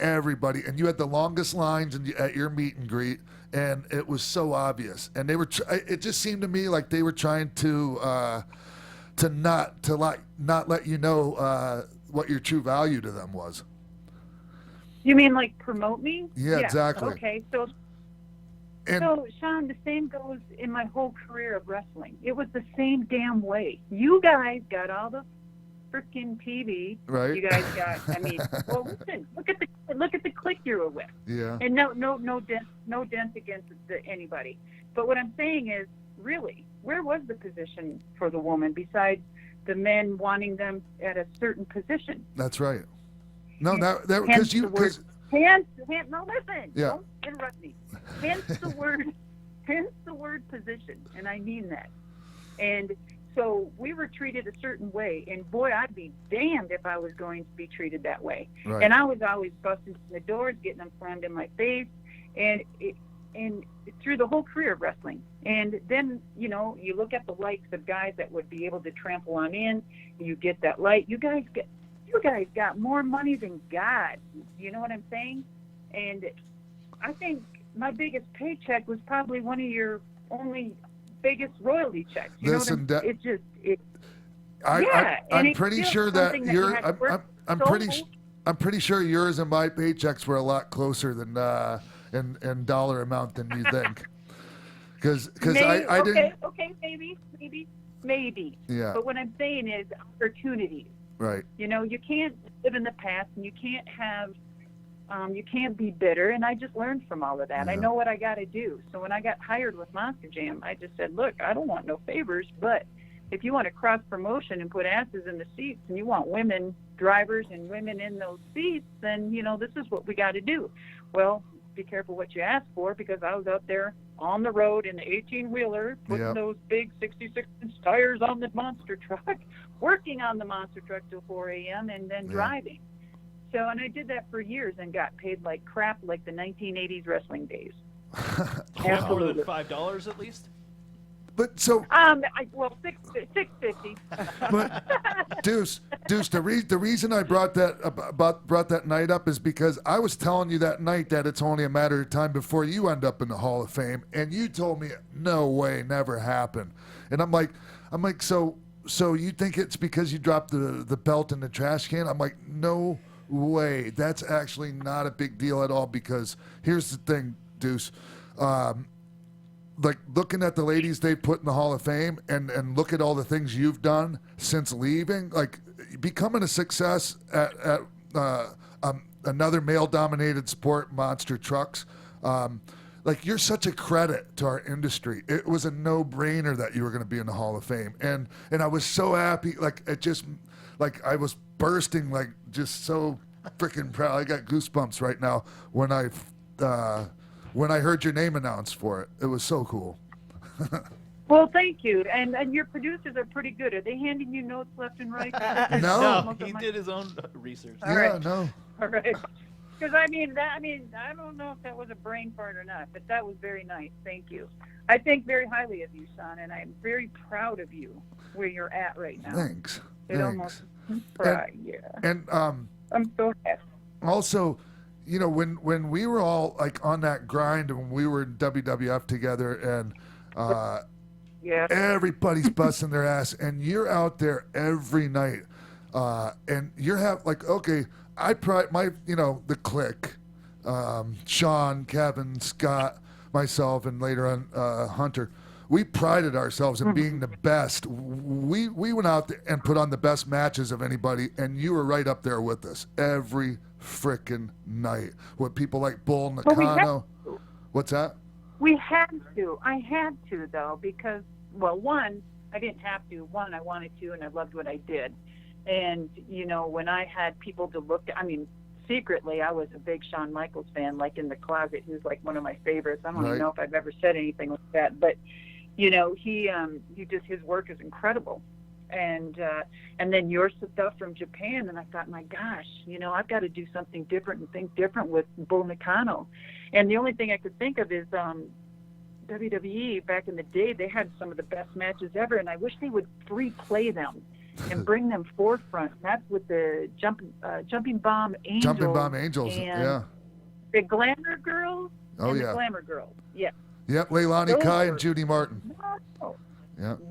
everybody, and you had the longest lines at your meet and greet, and it was so obvious. And they were. It just seemed to me like they were trying to not let you know what your true value to them was. You mean like promote me? Yeah, exactly. Okay, so Sean, the same goes in my whole career of wrestling. It was the same damn way. You guys got all the freaking TV. Right. You guys got. I mean, well, listen. Look at the clique you were with. Yeah. And no dent against anybody. But what I'm saying is, really, where was the position for the woman besides the men wanting them at a certain position? That's right. No, that because you because. No, listen. Yeah. Don't interrupt me. Hence the word position, and I mean that. And so we were treated a certain way, and boy, I'd be damned if I was going to be treated that way. Right. And I was always busting through the doors, getting them slammed in my face, and through the whole career of wrestling. And then, you look at the likes of guys that would be able to trample on in, you get that light. You guys got more money than God. You know what I'm saying? And I think my biggest paycheck was probably one of your only biggest royalty checks. Listen, I'm pretty sure that you're. I'm pretty sure yours and my paychecks were a lot closer than in dollar amount than you think. Because I didn't. Okay, maybe. Yeah. But what I'm saying is opportunities. Right. You can't live in the past, and you can't have. You can't be bitter, and I just learned from all of that. Yeah. I know what I got to do. So when I got hired with Monster Jam, I just said, look, I don't want no favors, but if you want to cross promotion and put asses in the seats, and you want women drivers and women in those seats, then, this is what we got to do. Well, be careful what you ask for, because I was out there on the road in the 18-wheeler, putting those big 66-inch tires on the monster truck, working on the monster truck till 4 a.m., and then driving. So, and I did that for years and got paid like crap, like the 1980s wrestling days. More than $5 at least. But so. $6.50. But Deuce, the reason I brought that night up is because I was telling you that night that it's only a matter of time before you end up in the Hall of Fame, and you told me no way, never happened. And I'm like, so you think it's because you dropped the belt in the trash can? I'm like, no way. That's actually not a big deal at all, because here's the thing, Deuce. Like, looking at the ladies they put in the Hall of Fame and look at all the things you've done since leaving, like becoming a success at another male-dominated sport, monster trucks. like you're such a credit to our industry. It was a no-brainer that you were going to be in the Hall of Fame, and I was so happy. Like it just, like I was bursting, like just so freaking proud. I got goosebumps right now when I heard your name announced for it. It was so cool. Well, thank you. And your producers are pretty good. Are they handing you notes left and right? No. He did his own research. All right. No. All right. Because I don't know if that was a brain fart or not, but that was very nice. Thank you. I think very highly of you, Sean, and I'm very proud of you where you're at right now. Thanks. It almost pride, yeah. And I'm so happy. also, you know, when we were all like on that grind and when we were in WWF together and yeah, everybody's busting their ass and you're out there every night and you're I pride my, the clique, Sean, Kevin, Scott, myself, and later on Hunter. We prided ourselves in being the best. We went out there and put on the best matches of anybody, and you were right up there with us every frickin' night with people like Bull Nakano. What's that? We had to. I had to, though, because, well, one, I didn't have to. One, I wanted to, and I loved what I did. And, when I had people to look at, secretly, I was a big Shawn Michaels fan, like in the closet. He was like one of my favorites. I don't even know if I've ever said anything like that. But, he his work is incredible. And then your stuff from Japan, and I thought, my gosh, I've got to do something different and think different with Bull Nakano. And the only thing I could think of is WWE back in the day, they had some of the best matches ever, and I wish they would replay them and bring them forefront. That's with the Jumping Bomb Angels. Jumping Bomb Angels, and the Glamour Girls. Oh, and yeah. The Glamour Girls, yeah. Yep, Leilani Kai and Judy Martin. Oh.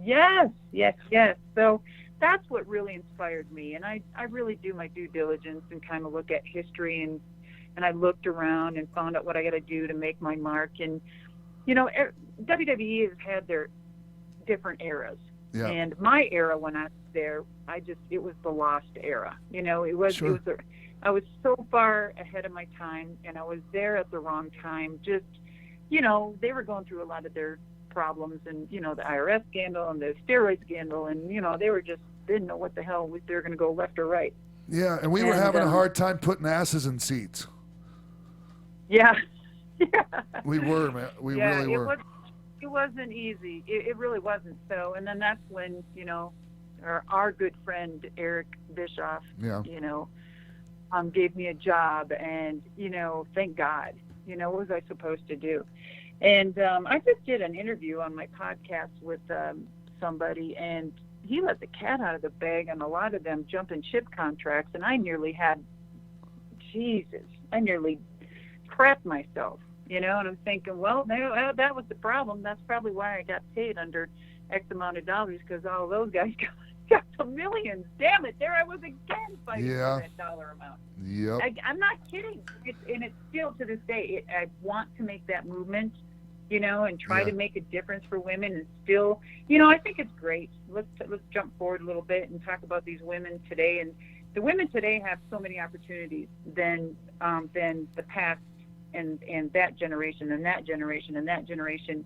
Yeah. Yes. So that's what really inspired me. And I really do my due diligence and kind of look at history and I looked around and found out what I got to do to make my mark. And, WWE has had their different eras. Yeah. And my era when I was there, it was the lost era. I was so far ahead of my time and I was there at the wrong time. Just, they were going through a lot of their problems and, the IRS scandal and the steroid scandal. And, didn't know what the hell they were going to go left or right. Yeah. And we were having a hard time putting asses in seats. Yeah. We were, man. We really were. It wasn't easy. It really wasn't. So, and then that's when, our good friend, Eric Bischoff, gave me a job and, thank God, what was I supposed to do? And I just did an interview on my podcast with somebody, and he let the cat out of the bag on a lot of them jump and ship contracts, and I nearly crapped myself, and I'm thinking, well, that was the problem. That's probably why I got paid under X amount of dollars, because all those guys got the millions. Damn it, there I was again fighting for that dollar amount. Yep. I'm not kidding. It's still to this day, I want to make that movement, and try to make a difference for women. And still, I think it's great. Let's jump forward a little bit and talk about these women today. And the women today have so many opportunities than the past and that generation and that generation and that generation.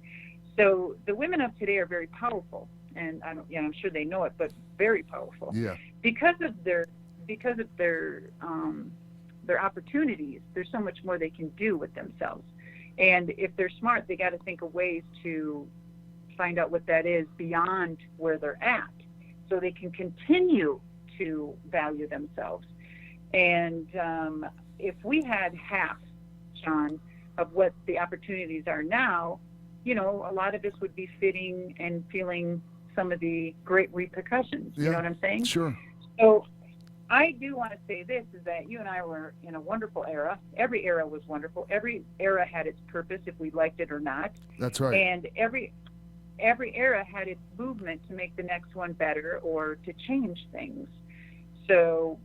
So the women of today are very powerful, and I'm sure they know it, but very powerful. Yeah. Because of their opportunities, there's so much more they can do with themselves. And if they're smart, they got to think of ways to find out what that is beyond where they're at, so they can continue to value themselves. And if we had half, Sean, of what the opportunities are now, a lot of us would be fitting and feeling some of the great repercussions. You know what I'm saying? Sure. So I do want to say this, is that you and I were in a wonderful era. Every era was wonderful. Every era had its purpose, if we liked it or not. That's right. And every era had its movement to make the next one better or to change things. So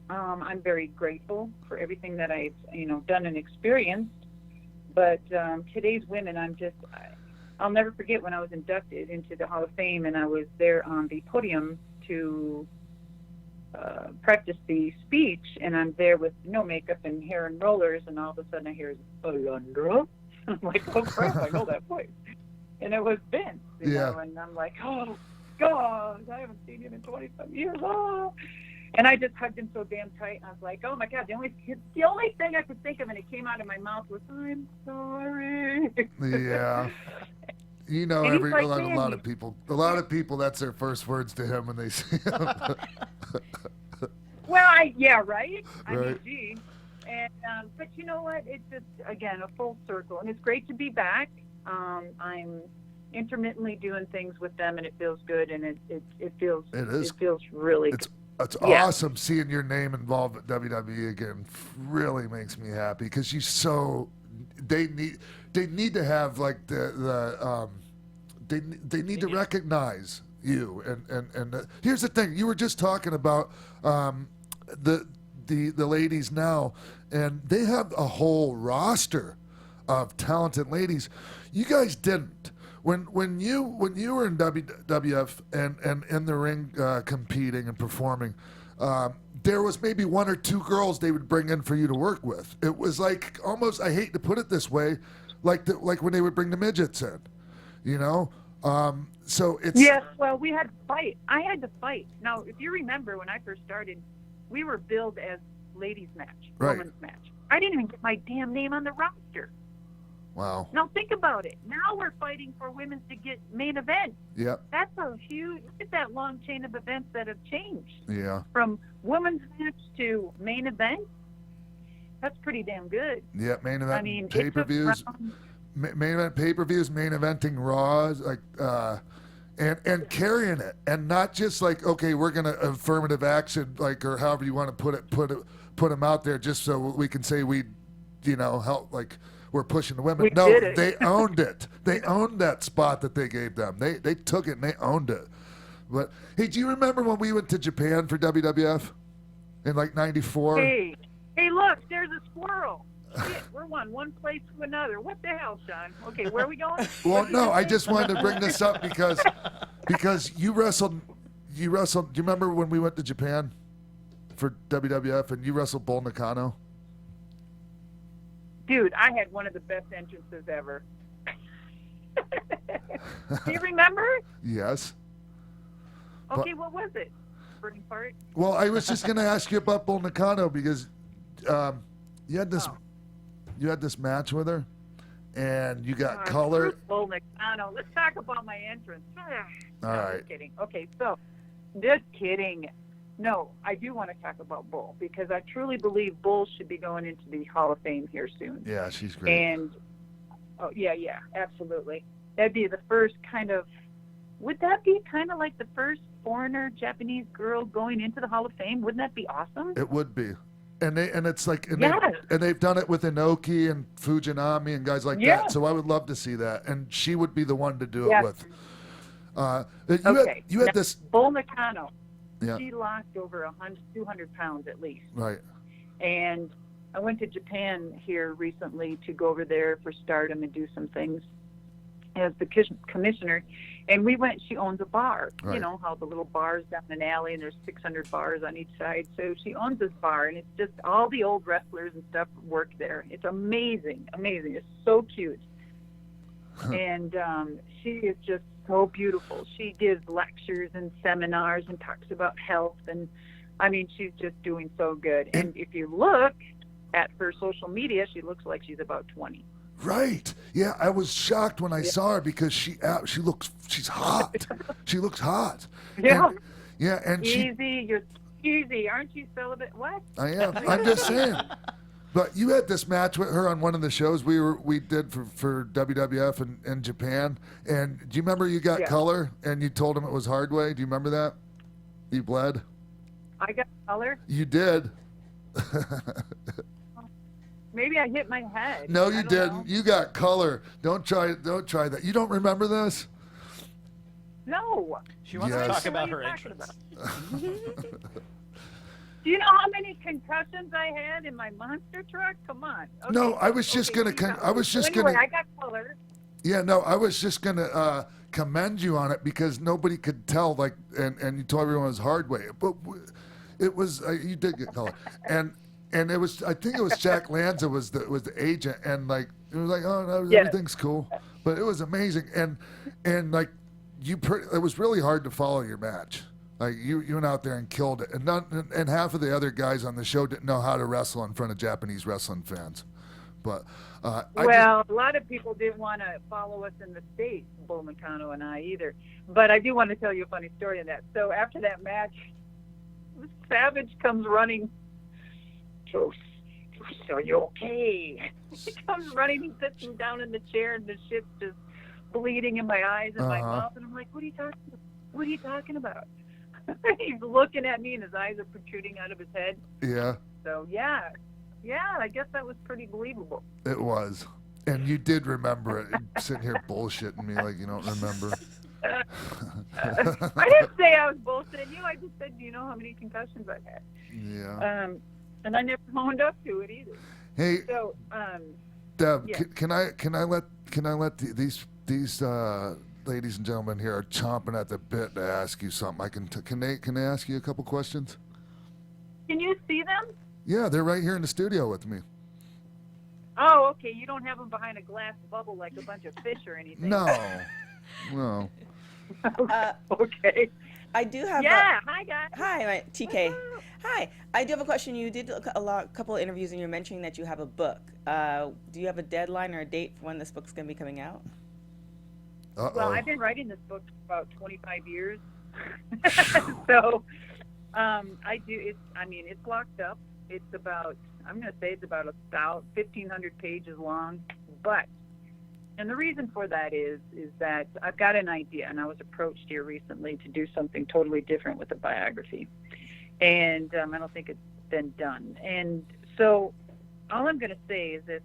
I'm very grateful for everything that I've, done and experienced. But today's women, I'll never forget when I was inducted into the Hall of Fame and I was there on the podium to practice the speech, and I'm there with no makeup and hair and rollers, and all of a sudden I hear, Alondra, I'm like, oh crap, I know that voice. And it was Vince, you Yeah. know, and I'm like, oh God, I haven't seen him in 25 years. Oh. And I just hugged him so damn tight, and I was like, oh my God, the only thing I could think of, and it came out of my mouth, was, I'm sorry. Yeah. You know, And he's like, a "Man, lot of people, that's their first words to him when they see him. Well, right? I mean, Right. gee. And, but you know what? It's just, again, a full circle. And it's great to be back. I'm intermittently doing things with them, and it feels good, and it feels really good. It's Yeah. awesome seeing your name involved at WWE again. Really makes me happy because they need to have like they need to recognize you and here's the thing, you were just talking about the ladies now, and they have a whole roster of talented ladies. You guys didn't. When you were in WWF and in the ring competing and performing, there was maybe one or two girls they would bring in for you to work with. It was like almost, I hate to put it this way, like when they would bring the midgets in, you know. So it's Yes, well, we had to fight. I had to fight. Now, if you remember when I first started, we were billed as ladies match, Right. women's match. I didn't even get my damn name on the roster. wow. Now think about it. Now we're fighting for women to get main event. Yep. That's a huge. Look at that long chain of events that have changed Yeah. from women's match to main event. That's pretty damn good. Yeah. Main event I mean, it took pay-per-views. rounds. Main event pay-per-views, main eventing Raws, like, and carrying it, and not just like, okay, we're gonna affirmative action, like, or however you want to put them out there, just so we can say we, you know, help, like we're pushing the women. We No, did it. they owned it. They owned that spot that they gave them. They took it and they owned it. But hey, do you remember when we went to Japan for WWF in like '94? Hey, look, there's a squirrel. Shit, we're one place to another. What the hell, Sean? Okay, where are we going? Well, no, I just wanted to bring this up because you wrestled. Do you remember when we went to Japan for WWF and you wrestled Bull Nakano? Dude, I had one of the best entrances ever. Do you remember? Yes. Okay, what was it? Burning part? Well, I was just going to ask you about Bull Nakano because you had this match with her, and you got color. Bull Nakano. Let's talk about my entrance. All right. Just kidding. Okay, so, just kidding. No, I do want to talk about Bull because I truly believe Bull should be going into the Hall of Fame here soon. Yeah, she's great. And, yeah, absolutely. That'd be the first kind of, would that be kind of like the first foreigner Japanese girl going into the Hall of Fame? Wouldn't that be awesome? It would be. And it's like, Yes. they've done it with Inoki and Fujinami and guys like Yeah. that. So I would love to see that, and she would be the one to do Yes. it with. You Now, had this. Bull Nakano. Yeah. She lost over 200 pounds at least. Right. And I went to Japan here recently to go over there for Stardom and do some things as the commissioner. And we went, she owns a bar. Right. You know how the little bars down an alley and there's 600 bars on each side. So she owns this bar, and it's just all the old wrestlers and stuff work there. It's amazing. It's so cute. And she is just so beautiful. She gives lectures and seminars and talks about health, and I mean, she's just doing so good. And if you look at her social media, she looks like she's about 20. Right. Yeah, I was shocked when I saw her because she's hot. She looks hot. Yeah. And You're easy, aren't you, celibate? What? I am. I'm just saying. But you had this match with her on one of the shows we did for WWF in Japan. And do you remember you got color and you told him it was Hardway? Do you remember that? You bled? I got color? You did. Maybe I hit my head. No, I you don't didn't. know. You got color. Don't try that. You don't remember this? No. She wants Yes. to talk about What her are you talking entrance. Do you know how many concussions I had in my monster truck? Come on. Okay. No, I was just Okay, gonna. so I was just anyway, gonna. I got color. Yeah, no, I was just gonna commend you on it because nobody could tell. Like, and you told everyone it was Hardway, but it was you did get color, and and it was, I think it was Jack Lanza was the agent, and like it was like, oh no, Yes. everything's cool, but it was amazing, and like it was really hard to follow your match. Like you went out there and killed it, and half of the other guys on the show didn't know how to wrestle in front of Japanese wrestling fans, but a lot of people didn't want to follow us in the States, Bull Nakano and I either. But I do want to tell you a funny story on that. So after that match, Savage comes running. So are you okay? He comes running, he sits him down in the chair, and the shit's just bleeding in my eyes and my mouth. And I'm like, what are you talking about? What are you talking about? He's looking at me, and his eyes are protruding out of his head. Yeah. So, yeah, I guess that was pretty believable. It was. And you did remember it. Sitting here bullshitting me like you don't remember. I didn't say I was bullshitting you. I just said, do you know how many concussions I've had? Yeah. And I never owned up to it either. Hey, so, Deb, yeah. can I let these ladies and gentlemen here are chomping at the bit to ask you something? Can they ask you a couple questions? Can you see them? Yeah, they're right here in the studio with me. Oh, okay. You don't have them behind a glass bubble like a bunch of fish or anything. No. Okay. I do have. Hi guys. Hi, TK. Hi. I do have a question. You did a couple of interviews, and you're mentioning that you have a book. Do you have a deadline or a date for when this book's going to be coming out? Well, I've been writing this book for about 25 years. So, I do. It's locked up. It's about. I'm going to say it's about 1,500 pages long, but. And the reason for that is that I've got an idea, and I was approached here recently to do something totally different with a biography, and I don't think it's been done. And so, all I'm going to say is that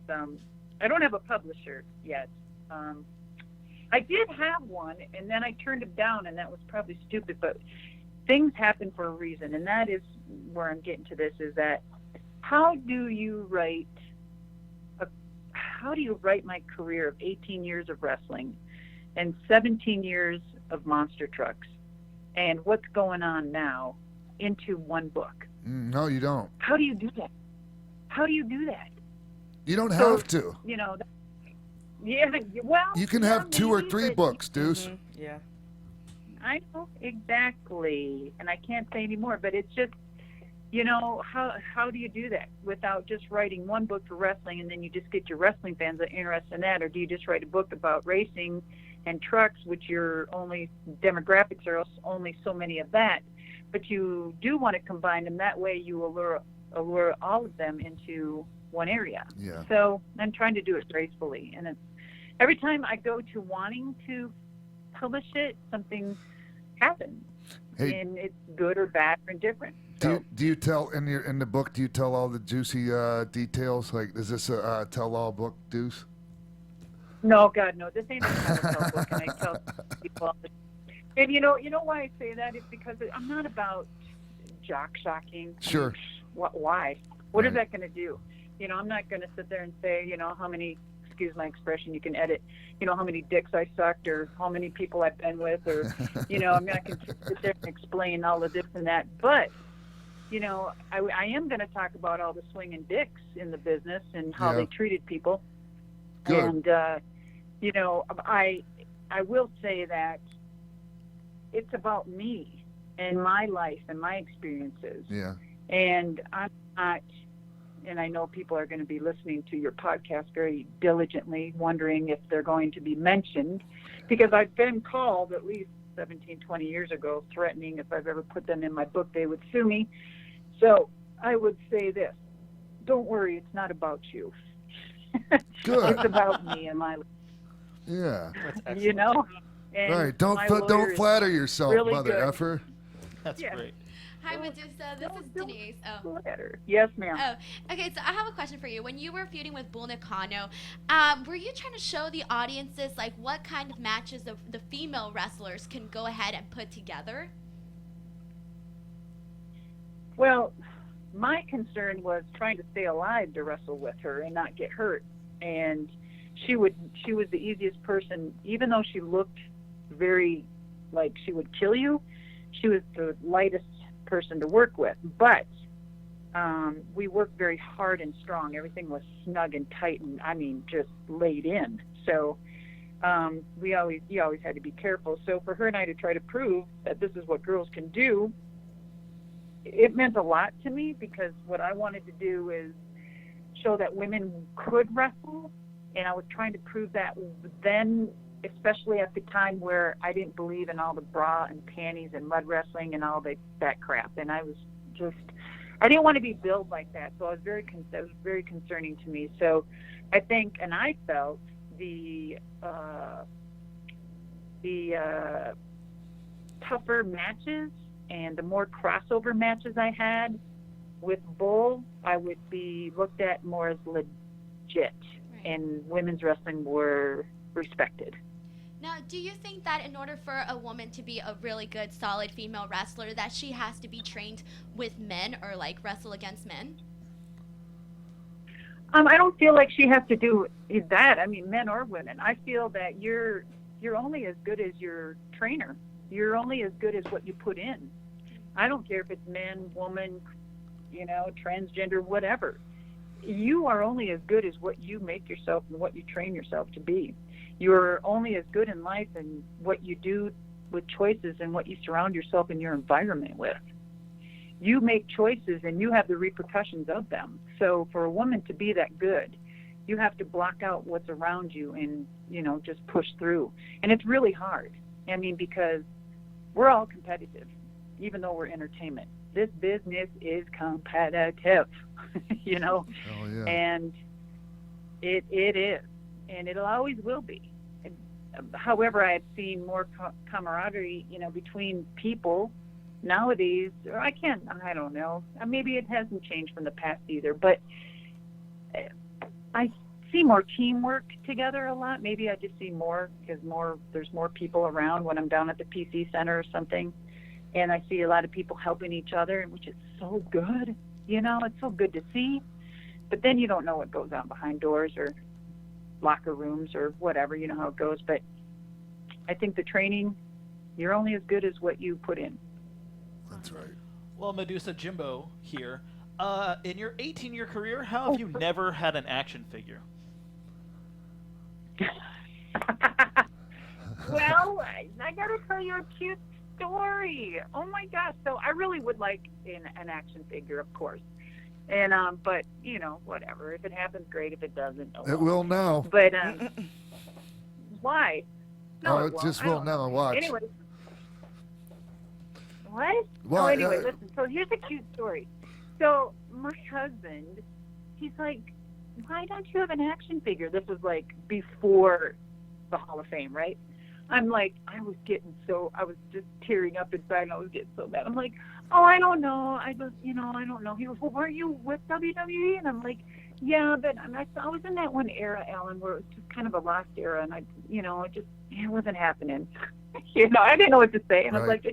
I don't have a publisher yet. I did have one, and then I turned it down, and that was probably stupid. But things happen for a reason, and that is where I'm getting to. This is that how do you write my career of 18 years of wrestling and 17 years of monster trucks and what's going on now into one book? No, you don't. How do you do that? You don't have to. You know, yeah, well. You can have 2 or 3 books, Deuce. Mm-hmm. Yeah. I know, exactly. And I can't say anymore, but it's just, you know, how do you do that without just writing one book for wrestling and then you just get your wrestling fans that are interested in that? Or do you just write a book about racing and trucks, which your only demographics are only so many of that, but you do want to combine them? That way you allure all of them into one area. Yeah. So I'm trying to do it gracefully. And it's, every time I go to wanting to publish it, something happens. Hey, and it's good or bad or indifferent. Do you tell in the book? Do you tell all the juicy details? Like, is this a tell-all book, Deuce? No, God, no. This ain't a tell-all book, and I tell people all the. And you know why I say that is because I'm not about jock-shocking. Sure. Why? What is that going to do? You know, I'm not going to sit there and say, you know, how many. Excuse my expression. You can edit. You know how many dicks I sucked, or how many people I've been with, or you know, I'm not going to sit there and explain all of this and that, but. You know, I am going to talk about all the swinging dicks in the business and how they treated people. Good. And, you know, I will say that it's about me and my life and my experiences. Yeah. And I'm not, and I know people are going to be listening to your podcast very diligently, wondering if they're going to be mentioned, because I've been called at least 17, 20 years ago, threatening if I've ever put them in my book, they would sue me. So I would say this: don't worry, it's not about you. Good. It's about me and my life. Yeah. You know. And right. Don't flatter yourself, really mother good. effer. That's great. Hi, Medusa. This is Denise. Oh. Yes, ma'am. Oh, okay. So I have a question for you. When you were feuding with Bull Nakano, were you trying to show the audiences like what kind of matches the female wrestlers can go ahead and put together? Well, my concern was trying to stay alive to wrestle with her and not get hurt. And she was the easiest person, even though she looked very like she would kill you. She was the lightest person to work with. But we worked very hard and strong. Everything was snug and tight, and I mean, just laid in. So you always had to be careful. So for her and I to try to prove that this is what girls can do, it meant a lot to me, because what I wanted to do is show that women could wrestle, and I was trying to prove that then, especially at the time where I didn't believe in all the bra and panties and mud wrestling and all that crap, and I didn't want to be billed like that, so that was very concerning to me. So I think, and I felt the tougher matches and the more crossover matches I had with Bull, I would be looked at more as legit, and women's wrestling were respected. Now, do you think that in order for a woman to be a really good, solid female wrestler, that she has to be trained with men or like wrestle against men? I don't feel like she has to do that. I mean, men or women. I feel that you're only as good as your trainer. You're only as good as what you put in. I don't care if it's man, woman, transgender, whatever. You are only as good as what you make yourself and what you train yourself to be. You're only as good in life and what you do with choices and what you surround yourself in your environment with. You make choices and you have the repercussions of them. So for a woman to be that good, you have to block out what's around you and, just push through. And it's really hard. I mean, because we're all competitive, even though we're entertainment. This business is competitive, Oh, yeah. and it is, and it'll always will be. However, I've seen more camaraderie, between people nowadays. Or I don't know. Maybe it hasn't changed from the past either, but I see more teamwork together a lot. Maybe I just see more because there's more people around when I'm down at the PC Center or something, and I see a lot of people helping each other, which is so good. It's so good to see. But then you don't know what goes on behind doors or locker rooms or whatever, how it goes. But I think the training, you're only as good as what you put in. That's right. Well, Medusa, Jimbo here. In your 18-year career, how have you never had an action figure? Well, I got to tell you a cute story. Oh my gosh. So I really would like an action figure, of course. And but whatever. If it happens, great. If it doesn't, It will now. But why? No, it just will now. Watch. Anyway. What? Why? Anyway, listen. So here's a cute story. So my husband, he's like, why don't you have an action figure? This was like before the Hall of Fame, right? I'm like, I was just tearing up inside, and I was getting so mad. I'm like, oh, I don't know. I don't know. He goes, well, weren't you with WWE? And I'm like, yeah, but I was in that one era, Alan, where it was just kind of a lost era, and it wasn't happening. I didn't know what to say, and I was like,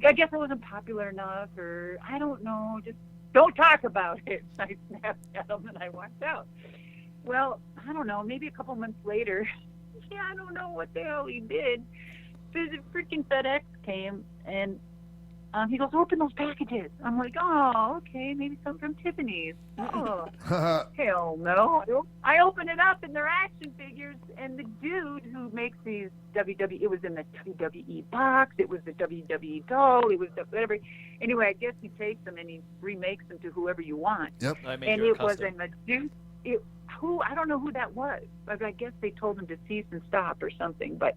I guess I wasn't popular enough, or I don't know, just don't talk about it. I snapped at him, and I walked out. Well, I don't know, maybe a couple months later, I don't know what the hell he did. The freaking FedEx came, and he goes, open those packages. I'm like, oh, okay, maybe some from Tiffany's. Oh, hell no. I open it up, and they're action figures, and the dude who makes these it was in the WWE box, it was the WWE doll, it was the whatever. Anyway, I guess he takes them, and he remakes them to whoever you want. Yep. And it was a Medusa. I don't know who that was, but I guess they told him to cease and stop or something. But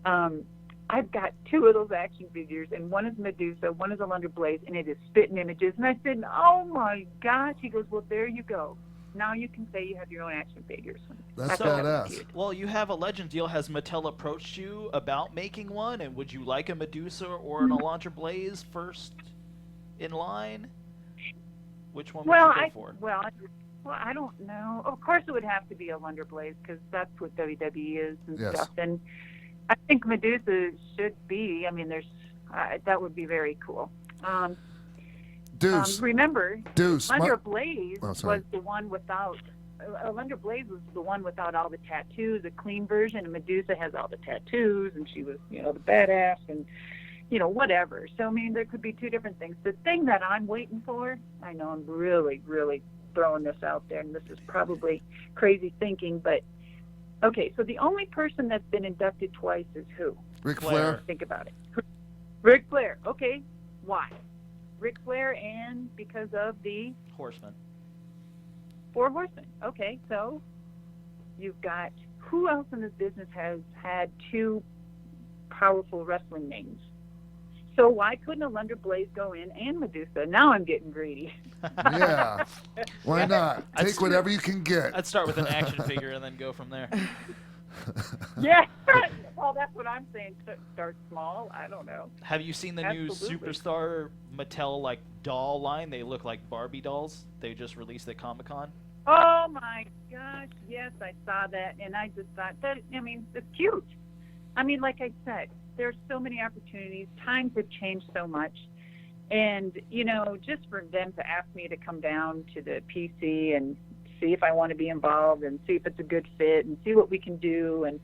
I've got two of those action figures, and one is Medusa, one is a Lunder Blaze, and it is spitting images. And I said, oh my gosh. He goes, well, there you go. Now you can say you have your own action figures. That's badass. Well, you have a Legend deal. Has Mattel approached you about making one? And would you like a Medusa or an Alundra Blaze first in line? Which one would you go for? Well, I don't know. Of course it would have to be a Lunder Blaze because that's what WWE is and stuff. And I think Medusa should be. I mean, that would be very cool. Deuce. Remember, Deuce. Lunder Blaze was the one without. Lunder Blaze was the one without all the tattoos, a clean version, and Medusa has all the tattoos, and she was, the badass, and whatever. So, I mean, there could be two different things. The thing that I'm waiting for, I know I'm really, really throwing this out there, and this is probably crazy thinking, but, okay, so the only person that's been inducted twice is who? Ric Flair. Think about it. Ric Flair. Okay, why? Ric Flair, and because of the Horseman. Four Horsemen. Okay, so you've got, who else in this business has had two powerful wrestling names? So why couldn't a Lunder Blaze go in and Medusa? Now I'm getting greedy. Yeah. Why not? Take whatever you can get. I'd start with an action figure and then go from there. Yeah. Well, that's what I'm saying. Start small. I don't know. Have you seen the new Superstar Mattel doll line? They look like Barbie dolls. They just released at Comic-Con. Oh my gosh, yes, I saw that, and I just thought that, I mean, it's cute. I mean, like I said, there's so many opportunities. Times have changed so much. And, just for them to ask me to come down to the PC and see if I want to be involved and see if it's a good fit and see what we can do. And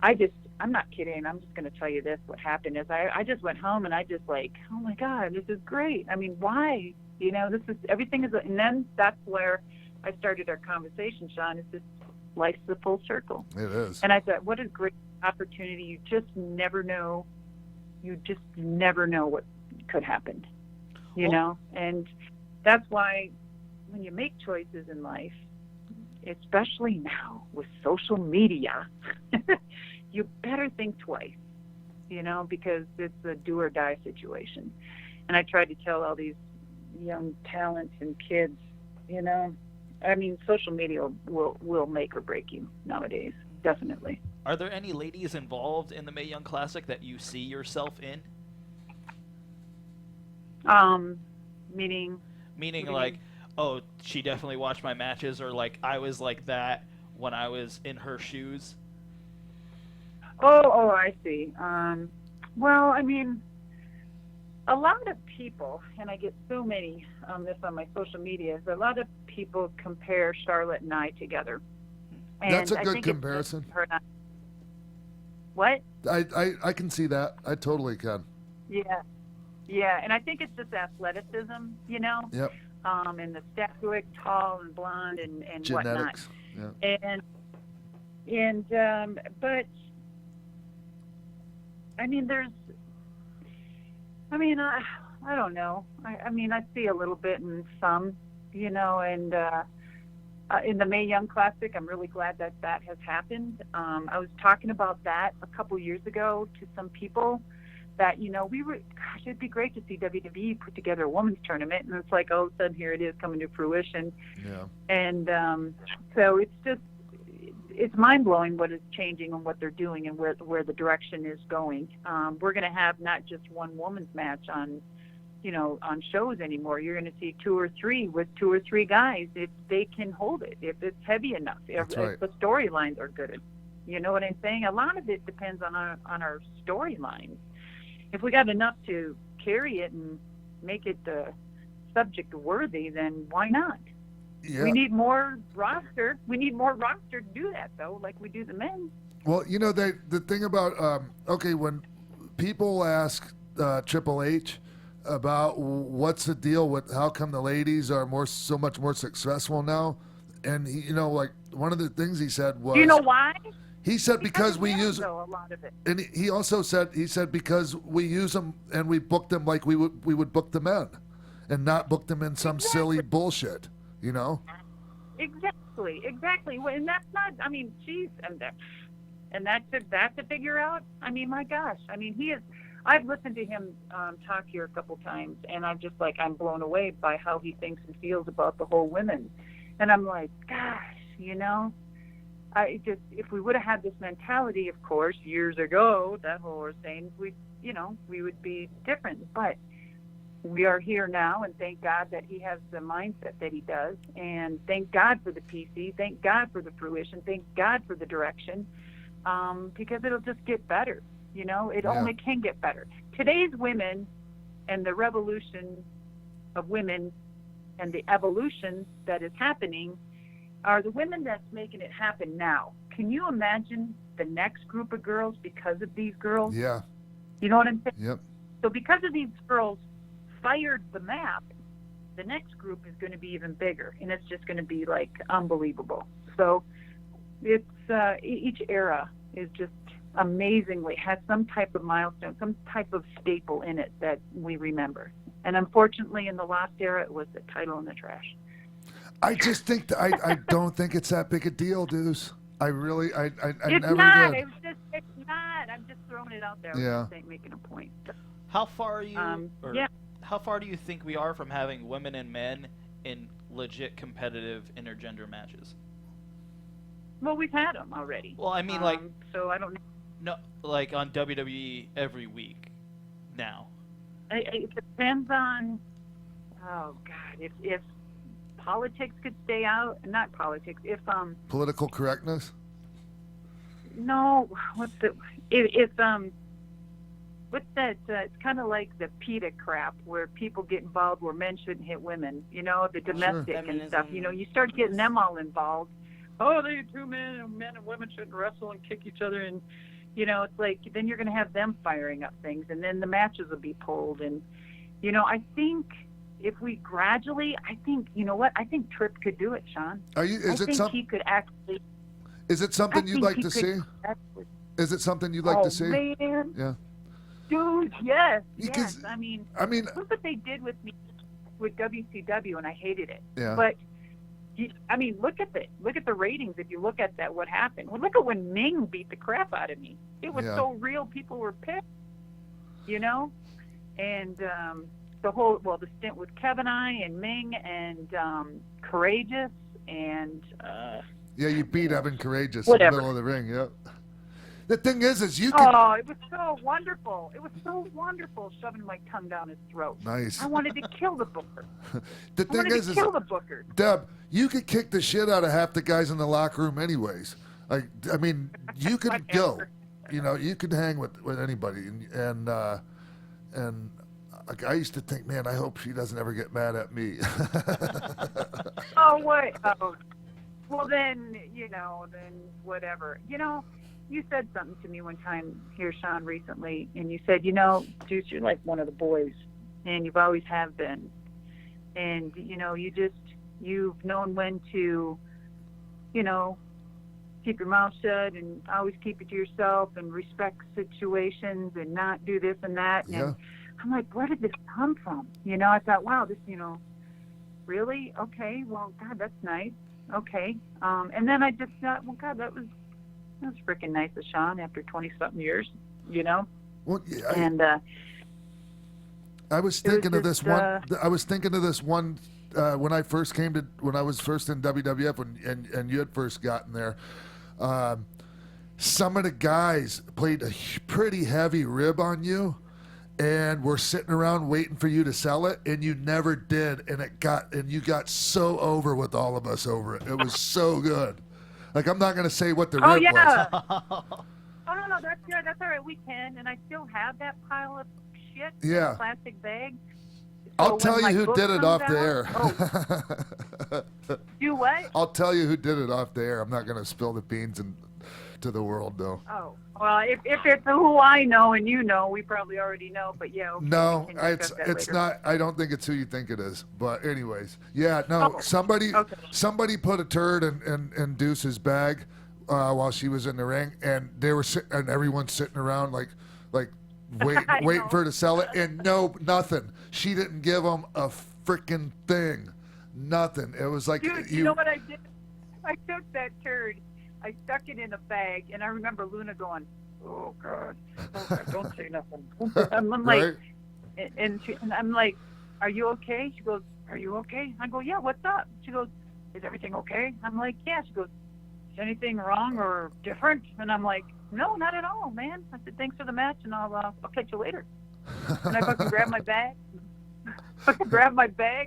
I'm not kidding. I'm just going to tell you this. What happened is I just went home and I just oh my God, this is great. I mean, why? Everything is, and then that's where I started our conversation, Sean. It's just life's the full circle. It is. And I thought, what a great opportunity. You just never know. You just never know what could happen, and that's why when you make choices in life, especially now with social media, you better think twice, because it's a do or die situation. And I tried to tell all these young talents and kids, I mean, social media will make or break you nowadays, definitely. Are there any ladies involved in the Mae Young Classic that you see yourself in? Meaning oh, she definitely watched my matches, or I was like that when I was in her shoes. Oh, I see. Well, I mean, a lot of people, and I get so many on this on my social media, a lot of people compare Charlotte and I together. And that's a I good think comparison. What? I can see that. I totally can. Yeah, and I think it's just athleticism, Yep. And the statuic, tall and blonde and genetics. whatnot. Yeah. But I mean, I don't know. I mean, I see a little bit in some, and in the Mae Young Classic, I'm really glad that has happened. I was talking about that a couple years ago to some people that, gosh, it'd be great to see WWE put together a women's tournament. And it's like, all of a sudden, here it is coming to fruition. Yeah. And so it's mind-blowing what is changing and what they're doing and where the direction is going. We're going to have not just one women's match on shows anymore. You're going to see two or three with two or three guys if they can hold it, if it's heavy enough, if the storylines are good. You know what I'm saying? A lot of it depends on our storylines. If we got enough to carry it and make it subject worthy, then why not? Yeah. We need more roster. We need more roster to do that, though, like we do the men. Well, the thing about when people ask Triple H about what's the deal with how come the ladies are so much more successful now, and he, one of the things he said was, do you know why? He said because we use a lot of it. And he also said because we use them and we book them like we would book the men, and not book them in some silly bullshit, Exactly. And that's not. I mean, geez, and that to figure out. I mean, my gosh. I mean, he is. I've listened to him talk here a couple times, and I'm blown away by how he thinks and feels about the whole women. And I'm like, gosh, if we would have had this mentality, of course, years ago, that whole thing, we would be different. But we are here now, and thank God that he has the mindset that he does. And thank God for the PC. Thank God for the fruition. Thank God for the direction, because it'll just get better. It only can get better. Today's women and the revolution of women and the evolution that is happening are the women that's making it happen now. Can you imagine the next group of girls because of these girls? Yeah. You know what I'm saying? Yep. So because of these girls fired the map, the next group is going to be even bigger, and it's just going to be like unbelievable. So it's each era is just amazingly has some type of milestone, some type of staple in it that we remember. And unfortunately, in the last era, it was the title in the trash. I just think that I don't think it's that big a deal, Deuce. I really, I It's never not. did. It's not. I'm just throwing it out there. Yeah. I'm just making a point. How far are you? Yeah. How far do you think we are from having women and men in legit competitive intergender matches? Well, we've had them already. Well, I mean, so I don't know. No, like on WWE every week now. It depends on. Oh God, if politics could stay out, not politics. If Political correctness? No, what's the if what's that? It's kind of like the PETA crap where people get involved where men shouldn't hit women. You know, the domestic and stuff. You know, you start getting them all involved. Oh, they two men and women shouldn't wrestle and kick each other, and you know, it's like then you're going to have them firing up things, and then the matches will be pulled. And you know, I think if we gradually, I think you know what? I think Tripp could do it, Sean. I think he could actually. Is it something you'd like to see? Is it something you'd like to see? Man. Yeah. Dude, yes, Because- yes. I mean, look what they did with me with WCW, and I hated it. Yeah. But I mean, look at the ratings. If you look at that, what happened? Well, look at when Ming beat the crap out of me. It was so real. People were pissed, you know. And the stint with Keven and Ming and Courageous and. Yeah, you beat Evan Courageous Whatever. in the middle of the ring. Yep. The thing is you can. Oh, it was so wonderful. It was so wonderful shoving my tongue down his throat. Nice. I wanted to kill the booker. The thing is, kill the booker. Deb, you could kick the shit out of half the guys in the locker room, anyways. I mean, you could go. You know, you could hang with anybody, and like I used to think, man, I hope she doesn't ever get mad at me. Oh wait. Oh. Well then, then whatever. You said something to me one time here, Sean, recently, and you said, Deuce, you're like one of the boys, and you've always have been, and you've known when to, keep your mouth shut and always keep it to yourself and respect situations and not do this and that. And I'm like, where did this come from? I thought, wow, this, really? Okay, well, God, that's nice. Okay. And then I just thought, well, God, that was freaking nice of Sean after 20-something years, Well, I was thinking of this one. I was thinking of this one when I was first in WWF and you had first gotten there. Some of the guys played a pretty heavy rib on you, and were sitting around waiting for you to sell it, and you never did, and you got so over with all of us over it. It was so good. Like, I'm not going to say what the rib was. Oh, no, that's good. That's all right. We can, and I still have that pile of shit in a plastic bag. So I'll tell you who did it off the air. Do what? I'll tell you who did it off the air. I'm not going to spill the beans to the world, though. Oh, well, if it's who I know and you know, we probably already know, but yeah. Okay, no, we can discuss that it's later. not. I don't think it's who you think it is. But anyways, yeah, no. Somebody put a turd in Deuce's bag while she was in the ring, and they were and everyone's sitting around like waiting for her to sell it, and nothing. She didn't give them a freaking thing, nothing. It was like Dude, you know what I did? I took that turd. I stuck it in a bag, and I remember Luna going, "Oh God, don't say nothing." I'm like, right? and I'm like, "Are you okay?" She goes, "Are you okay?" I go, "Yeah, what's up?" She goes, "Is everything okay?" I'm like, "Yeah." She goes, "Is anything wrong or different?" And I'm like, "No, not at all, man." I said, "Thanks for the match, and I'll catch you later." And I fucking grabbed my bag,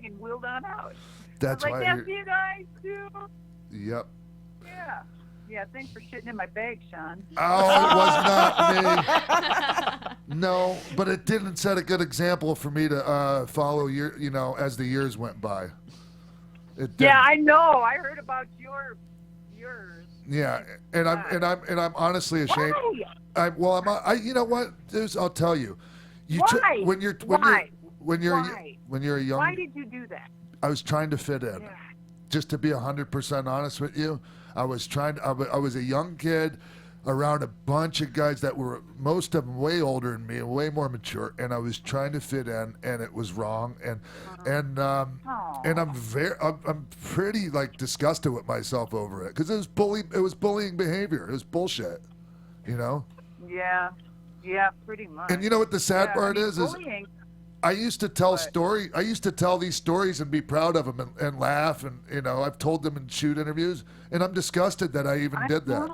and wheeled on out. That's I was like, why. "Yeah, see you guys too." Yep. Yeah. Yeah, thanks for shitting in my bag, Sean. Oh, it was not me. No, but it didn't set a good example for me to follow as the years went by. It didn't. Yeah, I know. I heard about yours. Yeah, and I'm honestly ashamed. Why? You know what, Deuce, I'll tell you. Why? when you're Why? when you're a young. Why did you do that? I was trying to fit in. Yeah. Just to be 100% honest with you, I was a young kid around a bunch of guys that were, most of them way older than me and way more mature, and I was trying to fit in, and it was wrong, and I'm pretty like disgusted with myself over it, because it was bullying behavior. It was bullshit, you know. Yeah, pretty much. And you know what the sad part is bullying. I used to tell I used to tell these stories and be proud of them and laugh, and you know, I've told them in shoot interviews, and I'm disgusted that I even did that.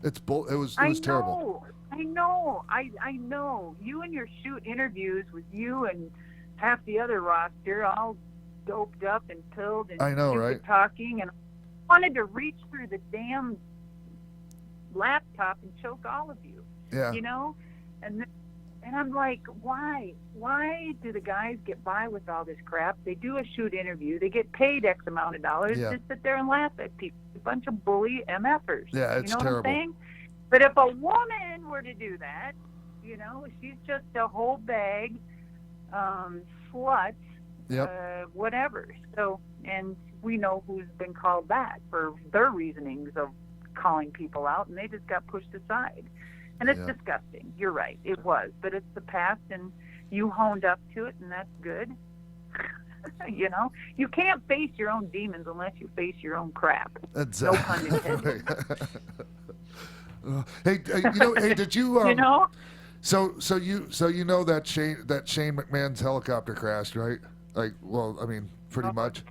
It was terrible. I know. You and your shoot interviews with you and half the other roster all doped up and pilled and I know, stupid right? talking, and I wanted to reach through the damn laptop and choke all of you. Yeah. You know? And I'm like, why? Why do the guys get by with all this crap? They do a shoot interview. They get paid X amount of dollars to sit there and laugh at people. A bunch of bully MFers. Yeah, it's you know terrible. What I'm saying? But if a woman were to do that, you know, she's just a whole bag slut, whatever. So, and we know who's been called that for their reasonings of calling people out, and they just got pushed aside. And it's disgusting. You're right. It was. But it's the past, and you honed up to it, and that's good. You know? You can't face your own demons unless you face your own crap. Exactly. No pun intended. Hey, did you? You know? So you know that Shane McMahon's helicopter crashed, right? Like, well, I mean, pretty much.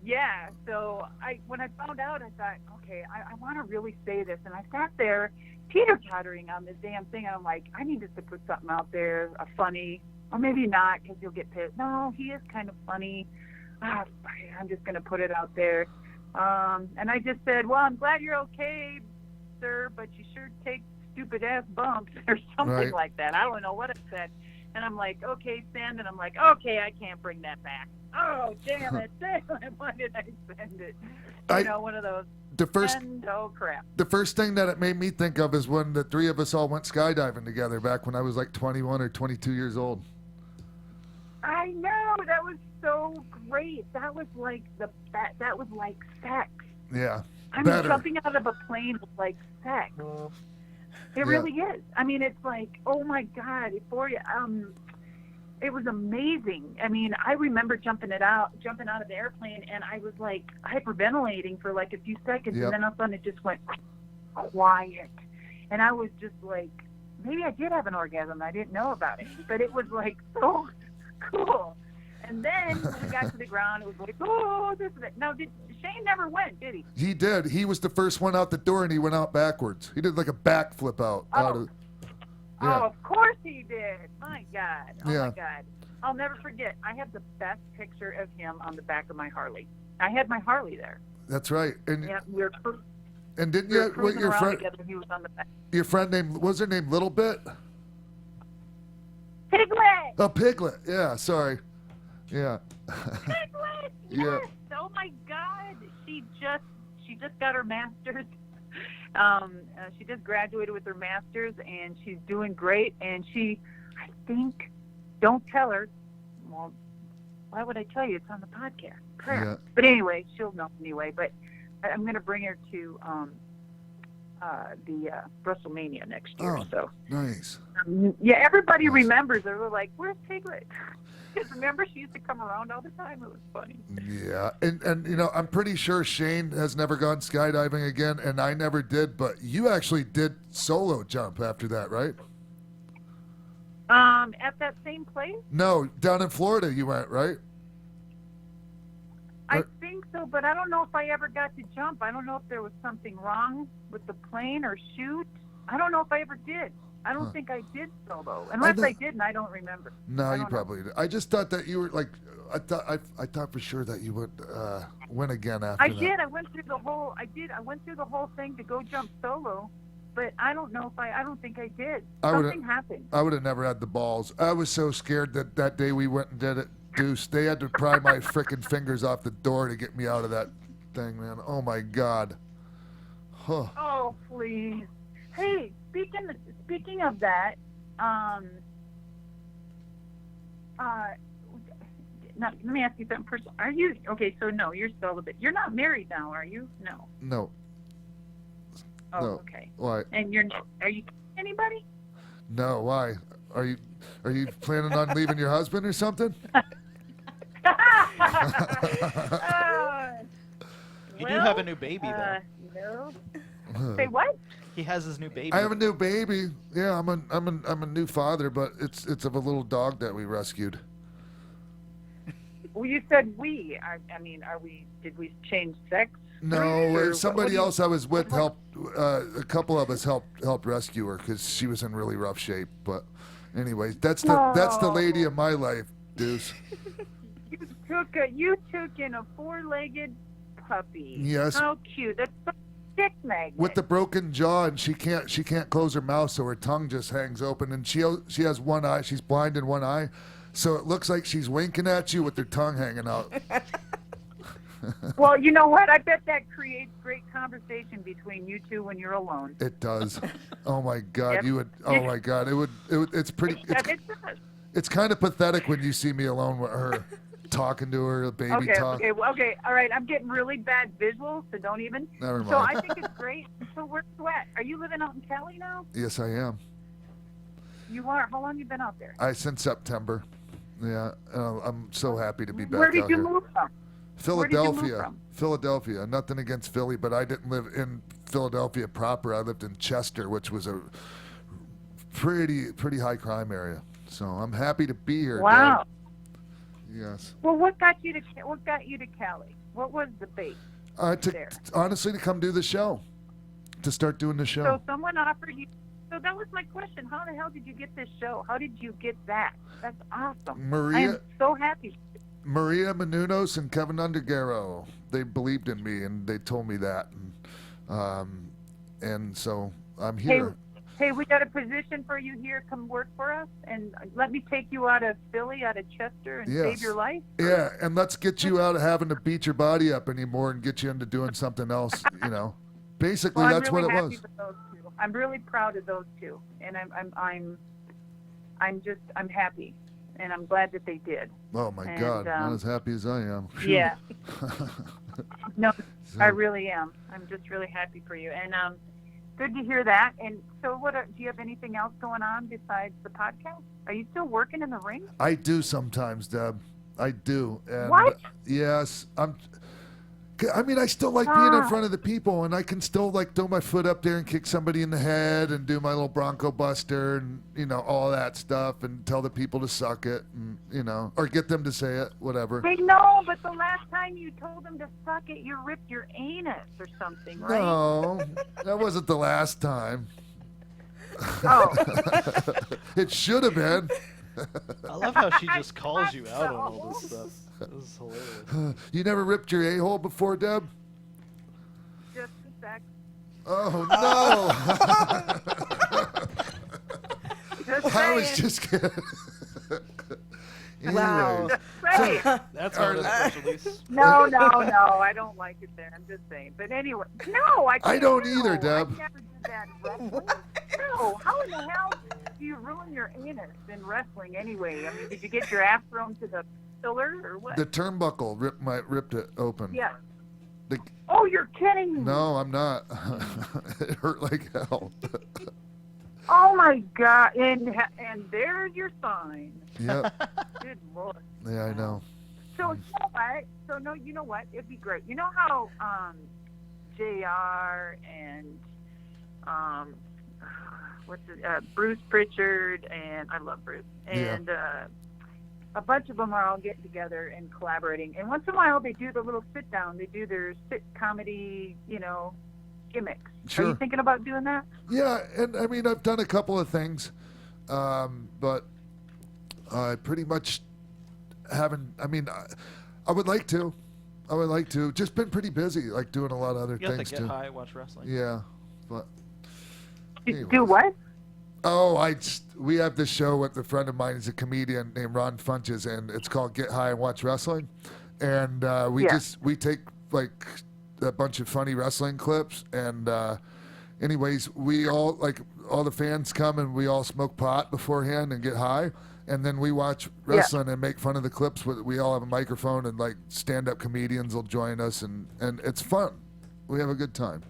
Yeah. So when I found out, I thought, okay, I want to really say this, and I sat there teeter-tottering on this damn thing, and I'm like, I need to put something out there, funny, or maybe not, because you'll get pissed. No, he is kind of funny. I'm just going to put it out there. And I just said, well, I'm glad you're okay, sir, but you sure take stupid-ass bumps or something like that. I don't know what I said. And I'm like, okay, send. And I'm like, okay, I can't bring that back. Oh, damn it. Why did I send it? You know, one of those. Oh, crap. The first thing that it made me think of is when the three of us all went skydiving together back when I was like 21 or 22 years old. I know. That was so great. That was like that was like sex. Yeah. I mean, jumping out of a plane was like sex. It really is. I mean, it's like, oh my God, it was amazing. I mean, I remember jumping out of the airplane, and I was like hyperventilating for like a few seconds, and then all of a sudden it just went quiet, and I was just like, maybe I did have an orgasm. I didn't know about it, but it was like so cool. And then when we got to the ground, it was like, oh, this is it. Now, Shane never went, did he? He did. He was the first one out the door, and he went out backwards. He did like a backflip out. Oh, of course he did. My God. Oh, my God. I'll never forget. I have the best picture of him on the back of my Harley. I had my Harley there. That's right. And and didn't you? What Your friend? Together, he was on the back. Your friend was her name Little Bit? Piglet. Oh, Piglet. Yeah. Sorry. Yeah. Piglet. Yes. Yeah. Oh my God. She just got her master's. She just graduated with her master's, and she's doing great. And I think, don't tell her. Well, why would I tell you? It's on the podcast. Crap. Yeah. But anyway, she'll know anyway. But I'm going to bring her to the WrestleMania next year. Oh, so nice. Everybody remembers her. They're like, "Where's Piglet?" Because remember, she used to come around all the time. It was funny. Yeah, and you know, I'm pretty sure Shane has never gone skydiving again, and I never did. But you actually did solo jump after that, right? At that same place? No, down in Florida you went, right? I think so, but I don't know if I ever got to jump. I don't know if there was something wrong with the plane or shoot. I don't know if I ever did. I don't think I did solo, unless I did, and I don't remember. No, you probably did. I just thought that you were like, I thought for sure that you went again after that. I did. I went through the whole. I went through the whole thing to go jump solo, but I don't know if I don't think I did. Something happened. I would have never had the balls. I was so scared that day we went and did it. Deuce, they had to pry my frickin' fingers off the door to get me out of that thing, man. Oh my God. Huh. Oh please. Hey, speaking of that, Now, let me ask you something personal. Are you okay? So no, you're celibate. You're not married now, are you? No. No. Oh, No. okay. Why? And are you anybody? No. Why? Are you planning on leaving your husband or something? You do have a new baby, though. No. Say what? He has his new baby. I have a new baby. Yeah, I'm a new father, but it's of a little dog that we rescued. Well, you said we. I mean, did we change sex? No, somebody else I was with helped. A couple of us helped rescue her because she was in really rough shape. But, anyways, that's the lady of my life, Deuce. You took in a 4-legged puppy. Yes. How cute. That's so dick magnet. With the broken jaw, and she can't close her mouth, so her tongue just hangs open, and she has one eye. She's blind in one eye, so it looks like she's winking at you with her tongue hanging out. Well, you know what? I bet that creates great conversation between you two when you're alone. It does. Oh my God, Yep. you would. Oh my God, it would. It's pretty. It does. It's kind of pathetic when you see me alone with her, talking to her, baby Okay, talk. okay, all right. I'm getting really bad visuals, so don't even. Never So mind. I think it's great. So where's you at? Are you living out in Cali now? Yes, I am. You are. How long you been out there? Since September. Yeah, I'm so happy to be back Where did out you here. move from? Philadelphia. Where did you move from? Philadelphia. Nothing against Philly, but I didn't live in Philadelphia proper. I lived in Chester, which was a pretty high crime area. So I'm happy to be here. Wow. Dad. Yes. Well, what got you to Cali? What was the bait? Honestly, to come do the show, to start doing the show. So someone offered you. So that was my question. How the hell did you get this show? How did you get that? That's awesome. I am so happy. Maria Menounos and Keven Undergaro, they believed in me and they told me that, and so I'm here. Hey, we got a position for you here. Come work for us, and let me take you out of Philly, out of Chester, and save your life. Yeah, and let's get you out of having to beat your body up anymore and get you into doing something else. Basically, Well, that's I'm really what it happy was. with those two. I'm really proud of those two, and I'm happy, and I'm glad that they did. Oh my God, not as happy as I am. Phew. Yeah. No, So- I really am. I'm just really happy for you, and good to hear that. And so, do you have anything else going on besides the podcast? Are you still working in the ring? I do sometimes, Deb. I do. And What? Yes, I still like being in front of the people, and I can still throw my foot up there and kick somebody in the head and do my little Bronco Buster and all that stuff and tell the people to suck it and or get them to say it, whatever. They know, but the last time you told them to suck it, you ripped your anus or something, right? No, that wasn't the last time. Oh. It should have been. I love how she just calls you out on all this stuff. This is hilarious. You never ripped your a-hole before, Deb? Just a sec. Oh, no. Just I was saying. just kidding. Wow. Anyways, That's one of the specialties. No, I don't like it there. I'm just saying. But anyway, no, I don't either, Deb. I never did that in wrestling. No, how in the hell do you ruin your anus in wrestling anyway? I mean, did you get your ass thrown to the pillar or what? the turnbuckle ripped it open. Yeah. The- Oh, you're kidding me. No, I'm not. It hurt like hell. Oh my God! And there's your sign. Yep. Good Lord. Yeah, I know. So you know what? So no, you know what? It'd be great. You know how JR and Bruce Pritchard, and I love Bruce, and a bunch of them are all getting together and collaborating. And once in a while, they do the little sit down. They do their sit comedy, gimmicks. Sure. Are you thinking about doing that? Yeah, and I've done a couple of things, but I pretty much haven't. I would like to. Just been pretty busy, doing a lot of other You have things to get too. high, watch wrestling. Yeah, but. Do what? Oh, we have this show with a friend of mine. He's a comedian named Ron Funches, and it's called Get High and Watch Wrestling. And we take a bunch of funny wrestling clips, and anyways, we all all the fans come and we all smoke pot beforehand and get high, and then we watch wrestling and make fun of the clips. We all have a microphone, and like stand-up comedians will join us, and it's fun. We have a good time.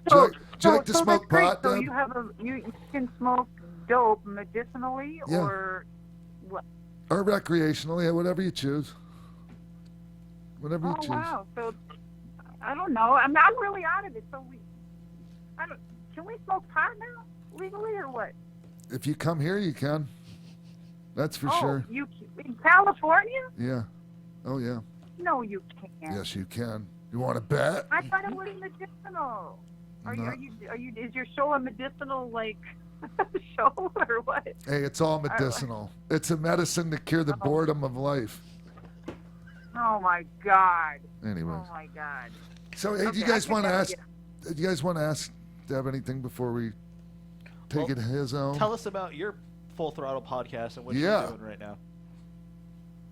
Do you like to smoke pot, So Deb? you have you can smoke dope medicinally or what? Or recreationally, yeah, whatever you choose. Whatever you choose. Oh wow! So I don't know. I'm really out of it. So can we smoke pot now legally or what? If you come here, you can. That's for sure. You in California? Yeah. Oh yeah. No, you can't. Yes, you can. You want to bet? I thought it was medicinal. Are you? Is your show a medicinal show or what? Hey, it's all medicinal. It's a medicine to cure the boredom of life. Oh my God. Anyways. Oh my God. So, hey, do you guys want to ask? Do you guys want to ask Deb anything before we take it his own? Tell us about your Full Throttle podcast and what you're doing right now.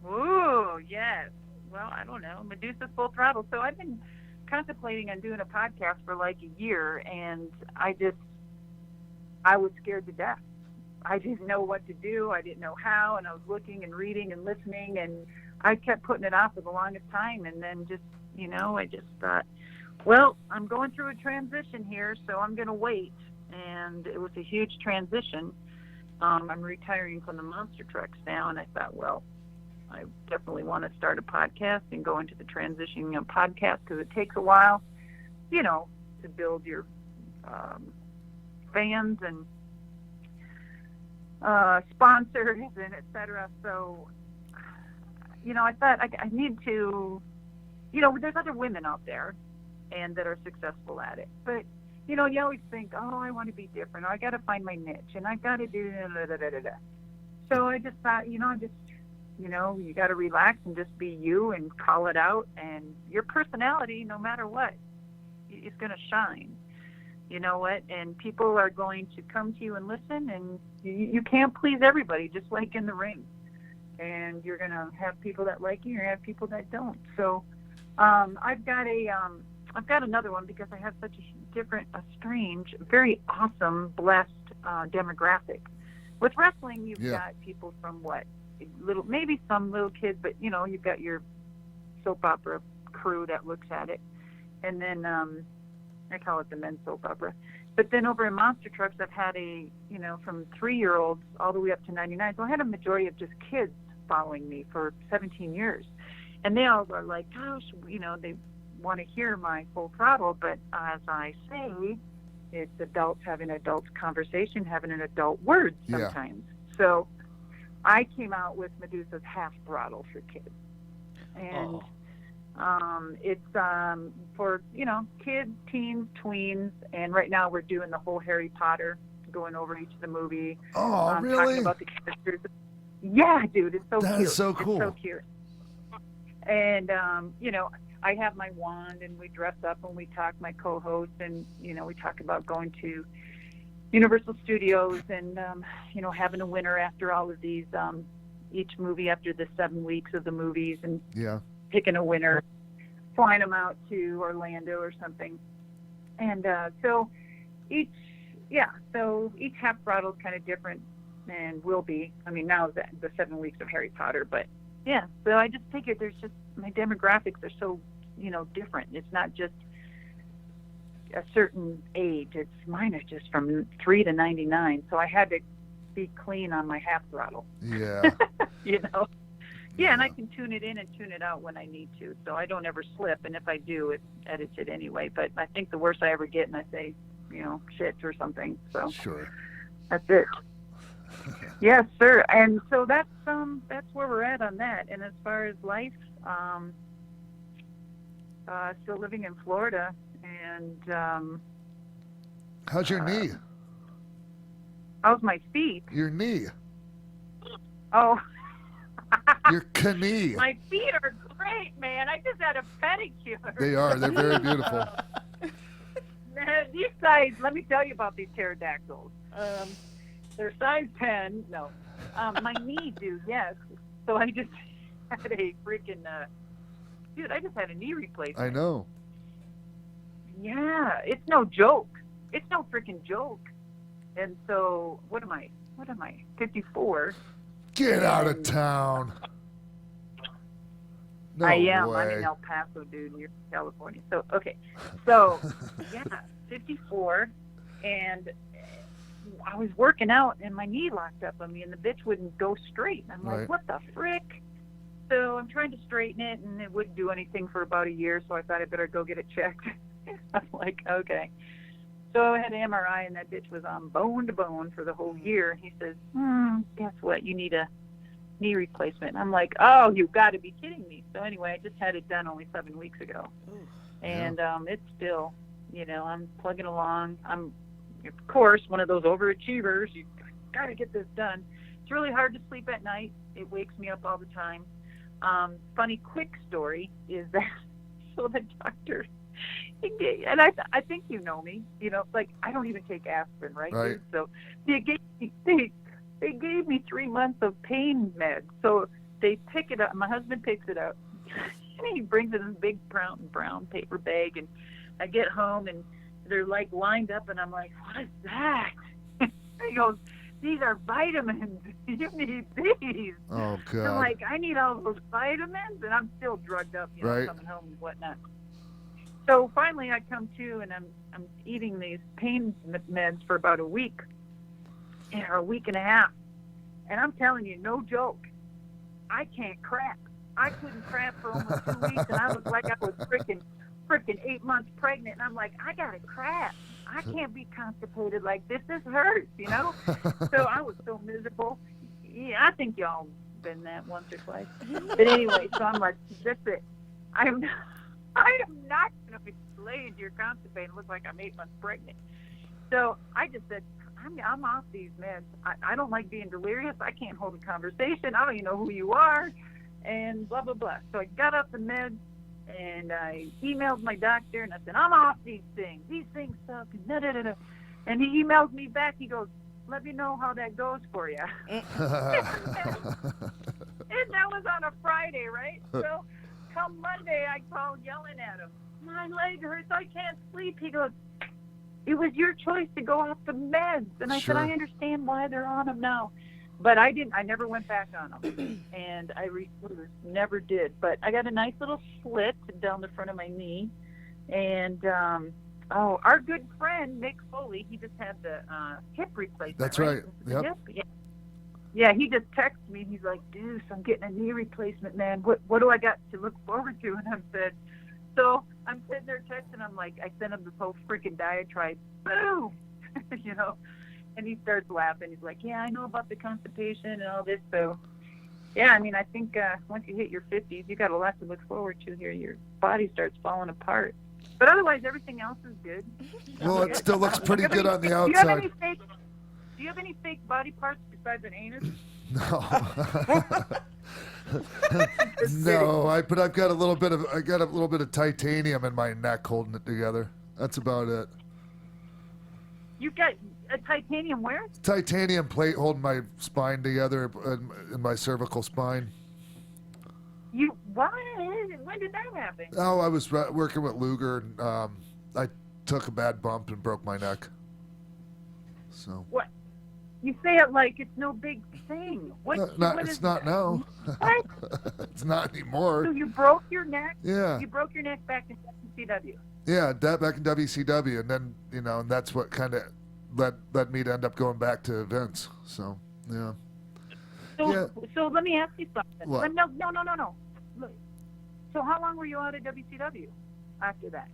Ooh, yes. Well, I don't know. Medusa's Full Throttle. So I've been contemplating on doing a podcast for like a year, and I was scared to death. I didn't know what to do. I didn't know how, and I was looking and reading and listening, and I kept putting it off for the longest time, and then just, I just thought, well, I'm going through a transition here, so I'm going to wait. And it was a huge transition. I'm retiring from the monster trucks now, and I thought, well, I definitely want to start a podcast and go into the transition podcast because it takes a while, to build your fans and sponsors and et cetera. So, I thought I need to, there's other women out there and that are successful at it. But, you always think, oh, I want to be different. Or I got to find my niche and I got to do da-da-da-da-da. So I just thought, you got to relax and just be you and call it out. And your personality, no matter what, is going to shine. You know what? And people are going to come to you and listen, and you can't please everybody, just like in the ring. And you're going to have people that like you, you're going to have people that don't. So I've got another one because I have such a strange, very awesome, blessed demographic. With wrestling, you've got people from maybe some little kids, but you've got your soap opera crew that looks at it, and then I call it the men's soap opera. But then over in monster trucks, I've had from 3-year-olds all the way up to 99. So I had a majority of just kids following me for 17 years, and they all are like, gosh, they want to hear my Full Throttle, but as I say, it's adults having adult conversation, having an adult word sometimes. So I came out with Medusa's Half Throttle for kids, and it's for kids, teens, tweens, and right now we're doing the whole Harry Potter, going over each of the movie. Oh, really? Talking about the characters. Yeah, dude, it's so cute. That is so cool. It's so cute. And I have my wand, and we dress up and we talk, my co-host, and we talk about going to Universal Studios and having a winner after all of these, each movie after the 7 weeks of the movies, and picking a winner, flying them out to Orlando or something. And so each Half Throttle is kind of different, and will be. I mean, now the 7 weeks of Harry Potter, but so I just figured there's just, my demographics are so different. It's not just a certain age. Mine is just from 3 to 99. So I had to be clean on my Half Throttle. Yeah. Yeah, and I can tune it in and tune it out when I need to. So I don't ever slip, and if I do, it edits it anyway. But I think the worst I ever get, and I say, shit or something. So sure. That's it. Yes, sir. And so that's where we're at on that. And as far as life, still living in Florida, and how's your knee? How's my feet? Your knee. Oh. Your knee. My feet are great, man. I just had a pedicure. They are. They're very beautiful. Man, these guys, let me tell you about these pterodactyls. They're size 10. No. My knee, dude, yes. So I just had a freaking, dude, I just had a knee replacement. I know. Yeah, it's no joke. it's no freaking joke. And so, what am I? 54. Get out of town. No I am. way. I'm in El Paso, dude. You're in California. So, okay. So, yeah, 54. And I was working out, and my knee locked up on me, and the bitch wouldn't go straight. And I'm Right. like, what the frick? So I'm trying to straighten it, and it wouldn't do anything for about a year, so I thought I better go get it checked. I'm like, okay. So I had an MRI, and that bitch was on bone to bone for the whole year. He says, guess what? You need a knee replacement. And I'm like, oh, you've got to be kidding me. So anyway, I just had it done only 7 weeks ago. And it's still, I'm plugging along. I'm, of course, one of those overachievers. You got to get this done. It's really hard to sleep at night. It wakes me up all the time. Funny quick story is that, so the doctor, and I think you know me, like I don't even take aspirin, right? Right. So they gave me 3 months of pain meds. So they pick it up. My husband picks it up. And he brings it in this big brown paper bag, and I get home and they're like lined up, and I'm like, what is that? He goes, these are vitamins. You need these. Oh, God. I'm like, I need all those vitamins, and I'm still drugged up, Right. coming home and whatnot. So finally, I come to, and I'm eating these pain meds for about a week, or a week and a half, and I'm telling you, no joke, I can't crap. I couldn't crap for almost 2 weeks, and I was like, I was freaking 8 months pregnant, and I'm like, I gotta crap. I can't be constipated like this. This hurts, So I was so miserable. Yeah, I think y'all been that once or twice. But anyway, so I'm like, that's it. I am not going to be delayed. You're constipated. It looks like I'm 8 months pregnant. So I just said, I'm off these meds. I don't like being delirious. I can't hold a conversation. I don't even know who you are, and blah, blah, blah. So I got off the meds, and I emailed my doctor, and I said, I'm off these things. These things suck. And, da-da-da-da. And he emails me back. He goes, let me know how that goes for you. And that was on a Friday, right? So come Monday, I called yelling at him. My leg hurts. I can't sleep. He goes, it was your choice to go off the meds. And I said, I understand why they're on them now. But I never went back on them. And I refused, never did. But I got a nice little slit down the front of my knee. And, our good friend, Mick Foley, he just had the hip replacement. That's right. Yep. Yeah, he just texted me. He's like, Deuce, I'm getting a knee replacement, man. What do I got to look forward to? And I said, so I'm sitting there texting. I'm like, I sent him this whole freaking diatribe. Boom! And he starts laughing. He's like, yeah, I know about the constipation and all this. So, yeah, I mean, I think once you hit your 50s, you got a lot to look forward to here. Your body starts falling apart. But otherwise, everything else is good. Well, it still looks pretty good on the outside. Do you have any fake body parts besides an anus? No. No, but I've got a little bit of titanium in my neck holding it together. That's about it. You've got a titanium where? Titanium plate holding my spine together in my cervical spine. Why? When did that happen? Oh, I was working with Laurer, and I took a bad bump and broke my neck. So. What? You say it like it's no big thing. It's not now. What? It's not anymore. So you broke your neck? Yeah. You broke your neck back in CW? Yeah, back in WCW, and then, and that's what kind of led me to end up going back to Vince. So, yeah. So let me ask you something. What? No. Look. So how long were you out of WCW after that?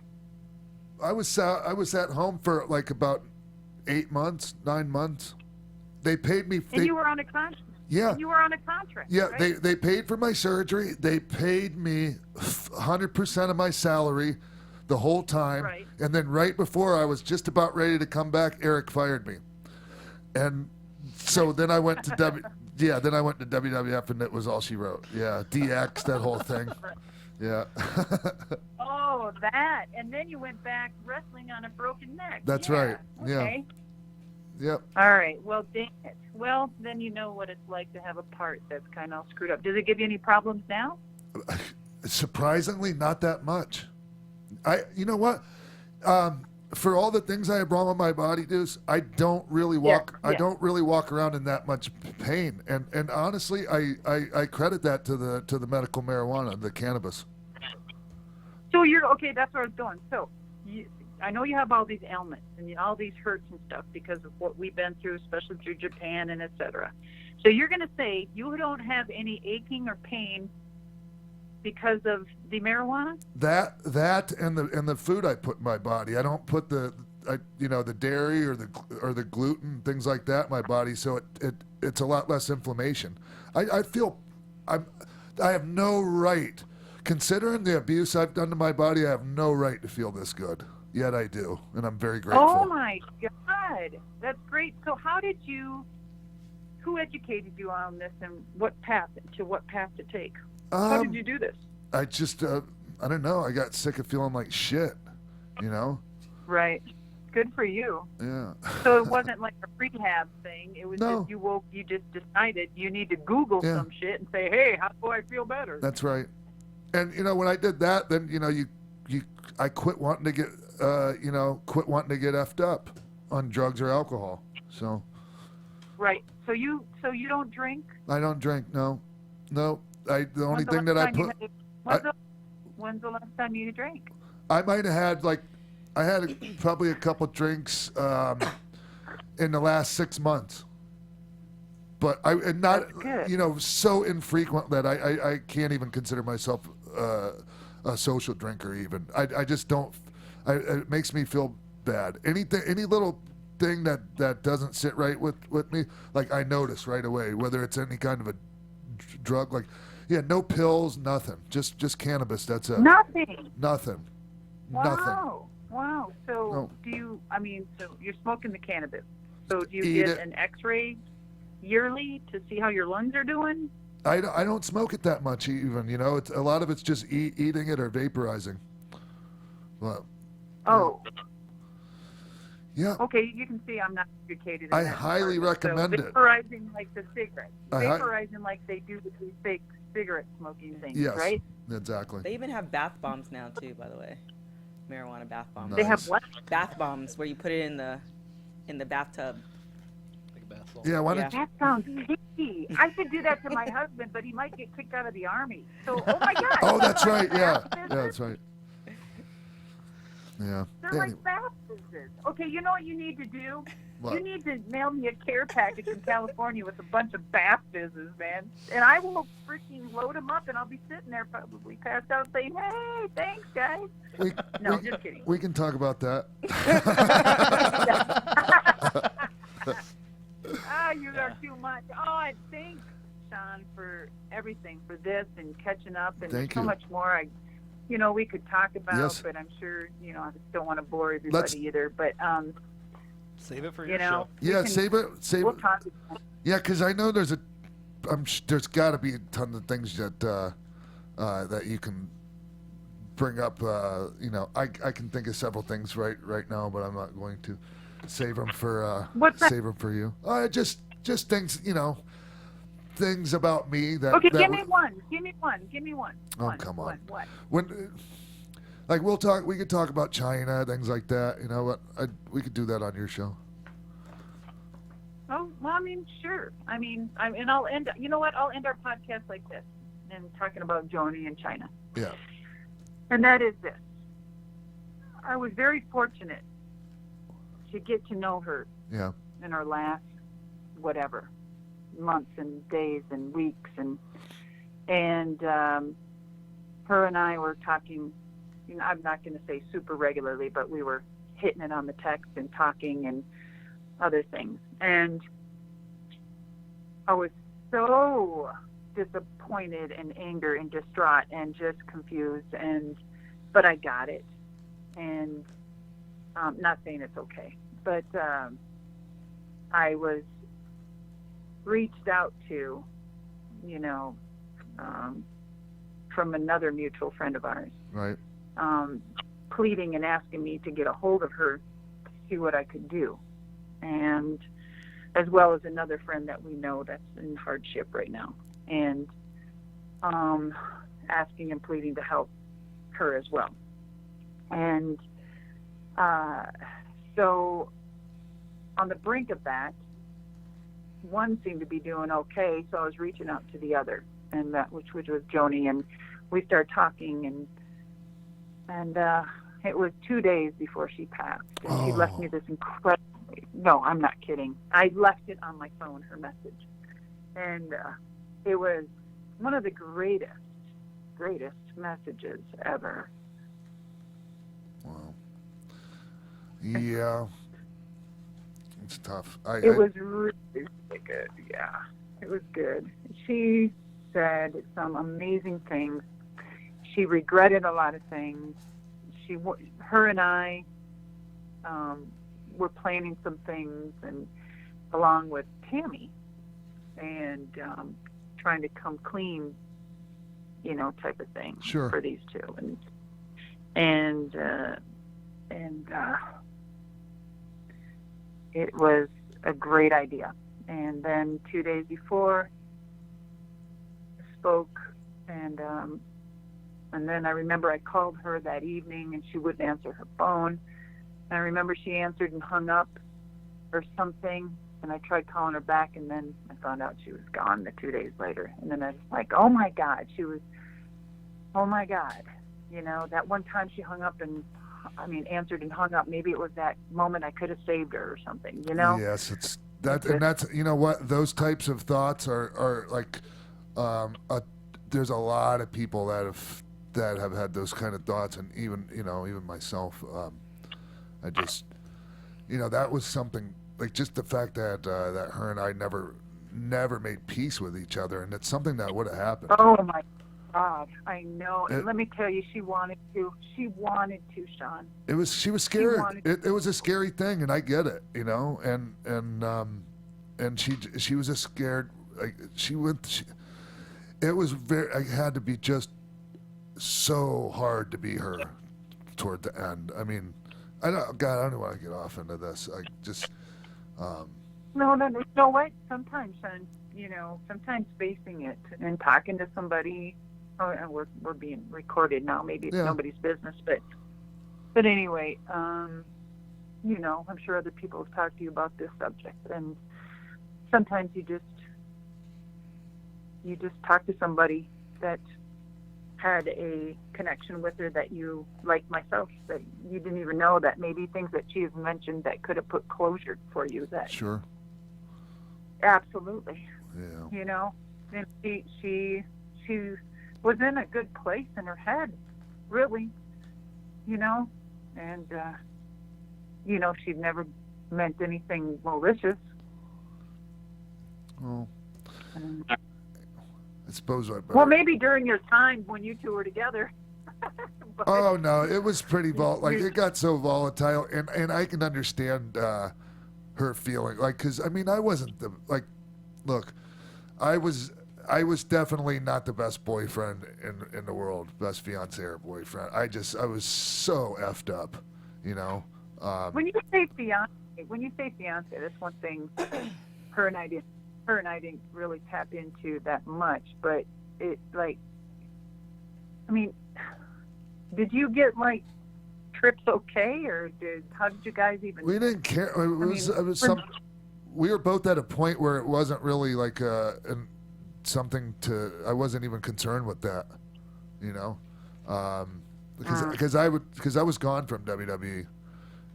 I was at home for like about 8 months, 9 months. They paid me. And you were on a contract. Yeah. And you were on a contract. Yeah, right? they paid for my surgery. They paid me 100% of my salary the whole time. Right. And then right before I was just about ready to come back, Eric fired me. And so then I went to WWF, and it was all she wrote. Yeah, DX, that whole thing. Yeah. Oh, that. And then you went back wrestling on a broken neck. That's right. Okay. Yeah. Yep. All right. Well, dang it. Well, then you know what it's like to have a part that's kind of all screwed up. Does it give you any problems now? Surprisingly, not that much. You know what? for all the things I have wrong with my body, Deuce, I don't really walk. Yeah. I don't really walk around in that much pain, and honestly, I credit that to the medical marijuana, the cannabis. So you're okay. That's where I was going. So I know you have all these ailments and all these hurts and stuff because of what we've been through, especially through Japan and etc. So you're going to say you don't have any aching or pain because of the marijuana? That and the food I put in my body. I don't put the dairy or the gluten, things like that in my body, so it's a lot less inflammation. I feel I have no right, considering the abuse I've done to my body, I have no right to feel this good. Yet I do, and I'm very grateful. Oh my God, that's great. So who educated you on this, and what path to take? How did you do this? I just, I don't know. I got sick of feeling like shit, you know? Right. Good for you. Yeah. So it wasn't like a rehab thing. It was No. just you just decided you need to Google some shit and say, hey, how do I feel better? That's right. And, when I did that, then, I quit wanting to get, effed up on drugs or alcohol. So. Right. So you don't drink? I don't drink, no. The only thing that I put. When's the last time you drank? I might have had I had probably a couple drinks in the last 6 months, but so infrequent that I can't even consider myself a social drinker. Even I just don't. It makes me feel bad. Any little thing that doesn't sit right with me, like I notice right away, whether it's any kind of a drug, like. Yeah, no pills, nothing. Just cannabis. That's it. Nothing. Nothing. Wow. Nothing. Wow. So No. so you're smoking the cannabis. So do you Eat get it. an X-ray yearly to see how your lungs are doing? I don't smoke it that much even. It's a lot of it's just eating it or vaporizing. Well. Oh. Yeah. Okay, you can see I'm not educated. In I that highly department. recommend so it. Vaporizing like the cigarettes. I hi- Vaporizing like they do with these fake cigarette smoking things, Yes. right? Exactly. They even have bath bombs now too, by the way. Marijuana bath bombs. They have what? Bath bombs where you put it in the bathtub. Like a bath salt. Yeah. Why Yeah. don't That sounds kinky. I should do that to my husband, but he might get kicked out of the army. So, oh my God. Oh, that's right. Yeah. Bath Yeah, business? that's right. Yeah. They're Anyway, like bath business. Okay, you know what you need to do? What? You need to mail me a care package from California with a bunch of bath business, man. And I will freaking load them up, and I'll be sitting there probably passed out saying, hey, thanks, guys. No, just kidding. we can talk about that. You are too much. Oh, I thank Sean for everything, for this and catching up, and Thank so you. much more. We could talk about, Yes. but I'm sure, I just don't want to bore everybody either. But, Save it for your show. show. Yeah. Save it. We'll talk about it. Yeah, because I know there's there's got to be a ton of things that that you can bring up. I can think of several things right now, but I'm not going to save them for What's that? save them for you. Just things, things about me that. Okay, that give me one. Oh, One, come on. What? When, like we could talk about China, things like that. You know what? We could do that on your show. Oh, well, sure. And I'll end. You know what? I'll end our podcast like this, and talking about Joanie and China. Yeah. And that is this. I was very fortunate to get to know her Yeah. in our last, whatever, months and days and weeks, and her and I were talking. I'm not going to say super regularly, but we were hitting it on the text and talking and other things. And I was so disappointed and angry and distraught and just confused, but I got it. And not saying it's okay, but I was reached out to, from another mutual friend of ours, Right. pleading and asking me to get a hold of her to see what I could do. And as well as another friend that we know that's in hardship right now, and asking and pleading to help her as well. And So on the brink of that, one seemed to be doing okay, so I was reaching out to the other, and that which was Joanie, and we started talking, and it was 2 days before she passed, and she left me this incredible. No, I'm not kidding. I left it on my phone, her message, and it was one of the greatest messages ever. Wow. Yeah. It's tough. It was really, really good. Yeah, it was good. She said some amazing things. She regretted a lot of things. Her and I were planning some things, and along with Tammy, and trying to come clean, type of thing for these two, and it was a great idea. And then 2 days before, spoke, and then I remember I called her that evening, and she wouldn't answer her phone. And I remember she answered and hung up or something, and I tried calling her back, and then I found out she was gone 2 days later. And then I was like, oh my God, that one time she hung up and, answered and hung up. Maybe it was that moment I could have saved her or something, Yes, it's that, and that's, what, those types of thoughts are like, there's a lot of people that have had those kind of thoughts, and even myself, I just, that was something, like, just the fact that that her and I never made peace with each other, and it's something that would have happened. Oh my God, I know. And let me tell you, she wanted to. She wanted to, Sean. She was scared. It was a scary thing, and I get it, and she was a scared. Like, it was I had to be just so hard to be her toward the end. I don't want to get off into this. I just. No. You know what? Sometimes, son, sometimes facing it and talking to somebody. Oh, and we're being recorded now. Maybe it's nobody's business, but anyway, I'm sure other people have talked to you about this subject, and sometimes you just talk to somebody that had a connection with her that you, like myself, that you didn't even know, that maybe things that she has mentioned that could have put closure for you. That sure. Absolutely. Yeah. And she was in a good place in her head, really, and she'd never meant anything malicious. Well, I suppose I better. Well, maybe during your time when you two were together. Oh no, it was pretty it got so volatile, and I can understand her feeling, because I wasn't look, I was definitely not the best boyfriend in the world, best fiance or boyfriend. I was so effed up, When you say fiance, that's one thing. Her and I didn't really tap into that much, but it did you get trips okay, or how did you guys even? We didn't care. We were both at a point where it wasn't really something to. I wasn't even concerned with that, because I was gone from WWE,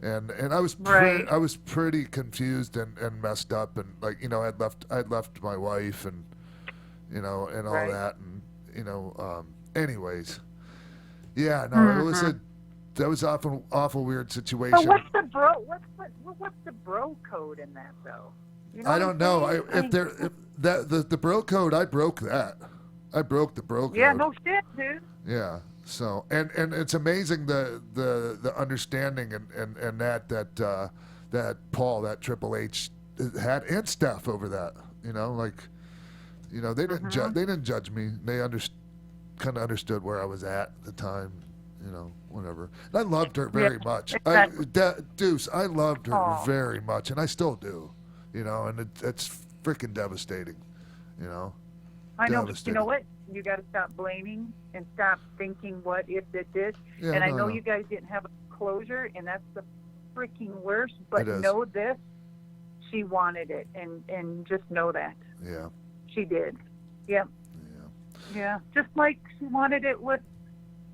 and I was I was pretty confused and messed up, and I'd left my wife and and all that, and anyways, yeah, no, it was that was awful weird situation. So what's the bro code in that though? I don't know. The bro code, I broke that. I broke the bro code. Yeah, no shit, dude. Yeah. So and it's amazing the understanding and that Paul, that Triple H had, and Steph over that. They didn't judge me. They kind of understood where I was at the time. Whatever. And I loved her very much. Deuce, I loved her very much, and I still do. And it's freaking devastating. I know, but you know what? You got to stop blaming and stop thinking what if it did. Yeah, and I know you guys didn't have a closure, and that's the freaking worst. But It is. know this, she wanted it, and just know that. Yeah. She did. Yep. Yeah. Just like she wanted it with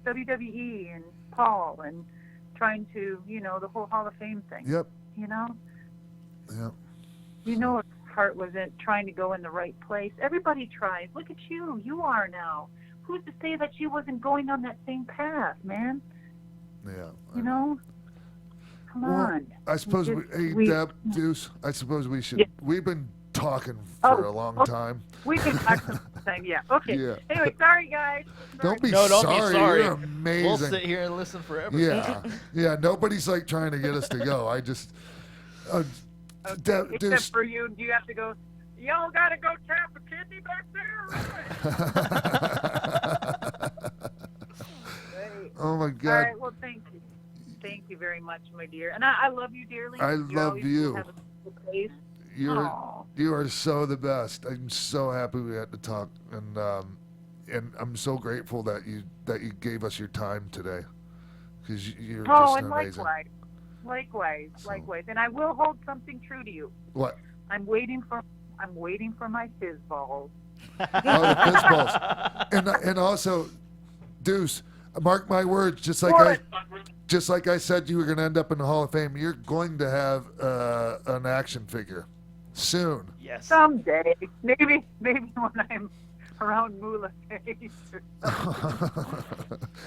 WWE and Paul and trying to, the whole Hall of Fame thing. Yep. Yep. So, her heart wasn't trying to go in the right place. Everybody tries. Look at you. You are now. Who's to say that she wasn't going on that same path, man? yeah. Come on. I suppose, We- Deb, Deuce, I suppose we should. Yeah. We've been talking for a long time. We can talk sometime. Yeah. Okay. Yeah. Anyway, sorry guys. Don't be No, don't sorry. be sorry. You're amazing. We'll sit here and listen forever. Yeah. Yeah. Nobody's like trying to get us to go. I just. Deb, Except Deuce. for you, do you have to go? Y'all gotta go tap a kidney back there. Oh my All God. right. Well, thank you. Thank you very much, my dear. And I love you dearly. I You love always you. have a special place. Aw. You are so the best. I'm so happy we had to talk, and I'm so grateful that you gave us your time today, because you're Oh, just and amazing. likewise. And I will hold something true to you. What? I'm waiting for my fizz balls. Oh, the fizz balls. And also, Deuce, mark my words. Just like I said, you were going to end up in the Hall of Fame. You're going to have an action figure soon. Yes. Someday, maybe when I'm around Moolah Face.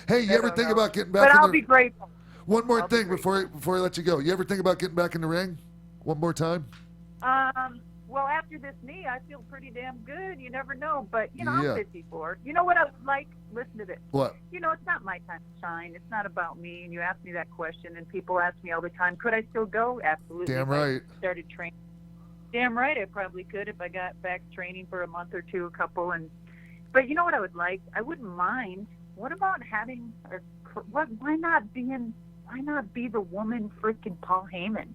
Hey, you ever think about getting back? But in I'll the... be grateful. One more thing before I let you go. You ever think about getting back in the ring? One more time. Well, after this knee, I feel pretty damn good. You never know, but Yeah. I'm 54. You know what I would like? Listen to this. What? It's not my time to shine. It's not about me. And you asked me that question, and people ask me all the time, could I still go? Absolutely. Damn If I right. started training. Damn right, I probably could if I got back training for a month or two, a couple. But you know what I would like? I wouldn't mind. What about having? Why not be the woman freaking Paul Heyman?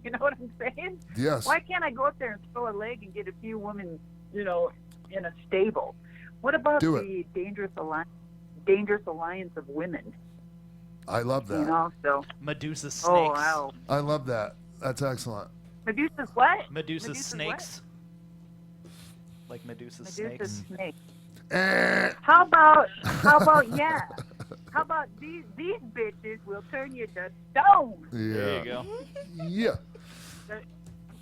You know what I'm saying? Yes. Why can't I go up there and throw a leg and get a few women, in a stable? What about Do the dangerous alliance of women? I love that. So Medusa snakes. Oh wow. I love that. That's excellent. Medusa's what? Medusa's snakes. Like Medusa's snakes. Snakes. Eh. How about yeah? How about these bitches will turn you to stone? Yeah. There you go. Yeah.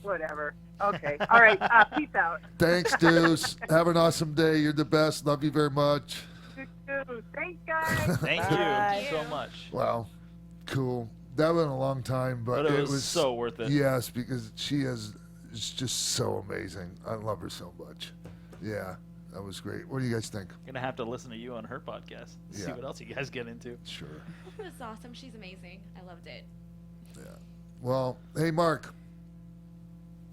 Whatever. Okay. All right. Peace out. Thanks, Deuce. Have an awesome day. You're the best. Love you very much. You too. Thanks, guys. Thank Bye. you so much. Wow. Cool. That went a long time, but But it was so worth it. Yes, because she is just so amazing. I love her so much. Yeah, that was great. What do you guys think? Gonna have to listen to you on her podcast. See Yeah. what else you guys get into. Sure. It was awesome. She's amazing. I loved it. Yeah. Well, hey, Mark.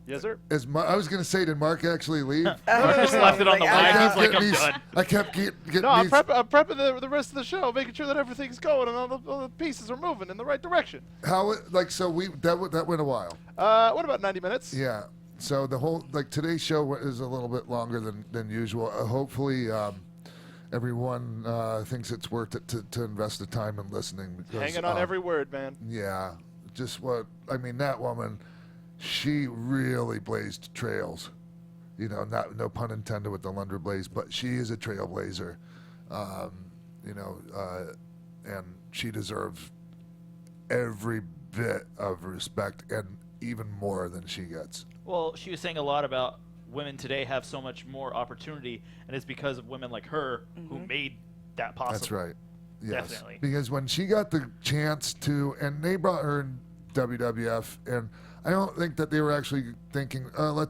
Yes, sir. I was going to say, did Mark actually leave? Mark just left it on the mic. He's like, I'm done. I kept getting No, I'm these. prepping the rest of the show, making sure that everything's going and all the pieces are moving in the right direction. That went a while. What about 90 minutes? Yeah. So the whole today's show is a little bit longer than usual. Hopefully, everyone thinks it's worth it to invest the time in listening. Because, Hanging on every word, man. Yeah. That woman, she really blazed trails. No pun intended with the Lunder Blaze, but she is a trailblazer. And she deserves every bit of respect and even more than she gets. Well, she was saying a lot about women today have so much more opportunity, and it's because of women like her who made that possible. That's right. Yes. Definitely. Because when she got the chance to, and they brought her in WWF, and I don't think that they were actually thinking, I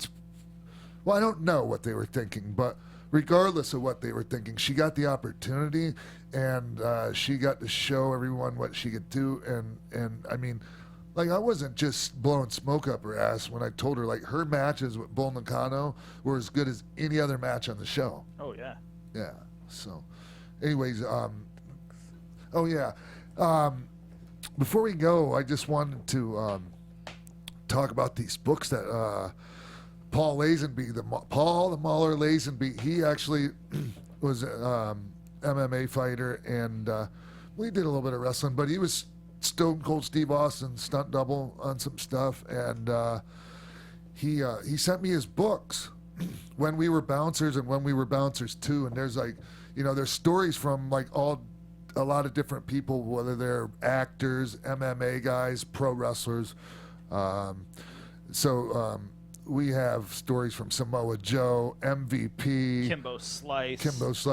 don't know what they were thinking, but regardless of what they were thinking, she got the opportunity, and she got to show everyone what she could do, and I mean, I wasn't just blowing smoke up her ass when I told her, her matches with Bull Nakano were as good as any other match on the show. Oh, yeah. Yeah. So, anyways, before we go, I just wanted to talk about these books that Paul Lazenby, Paul the Mauler Lazenby, he actually was an MMA fighter, and we did a little bit of wrestling, but he was Stone Cold Steve Austin stunt double on some stuff, and he sent me his books, When We Were Bouncers and When We Were Bouncers 2, and there's like, there's stories from like a lot of different people, whether they're actors, MMA guys, pro wrestlers. We have stories from Samoa Joe, MVP, Kimbo Slice,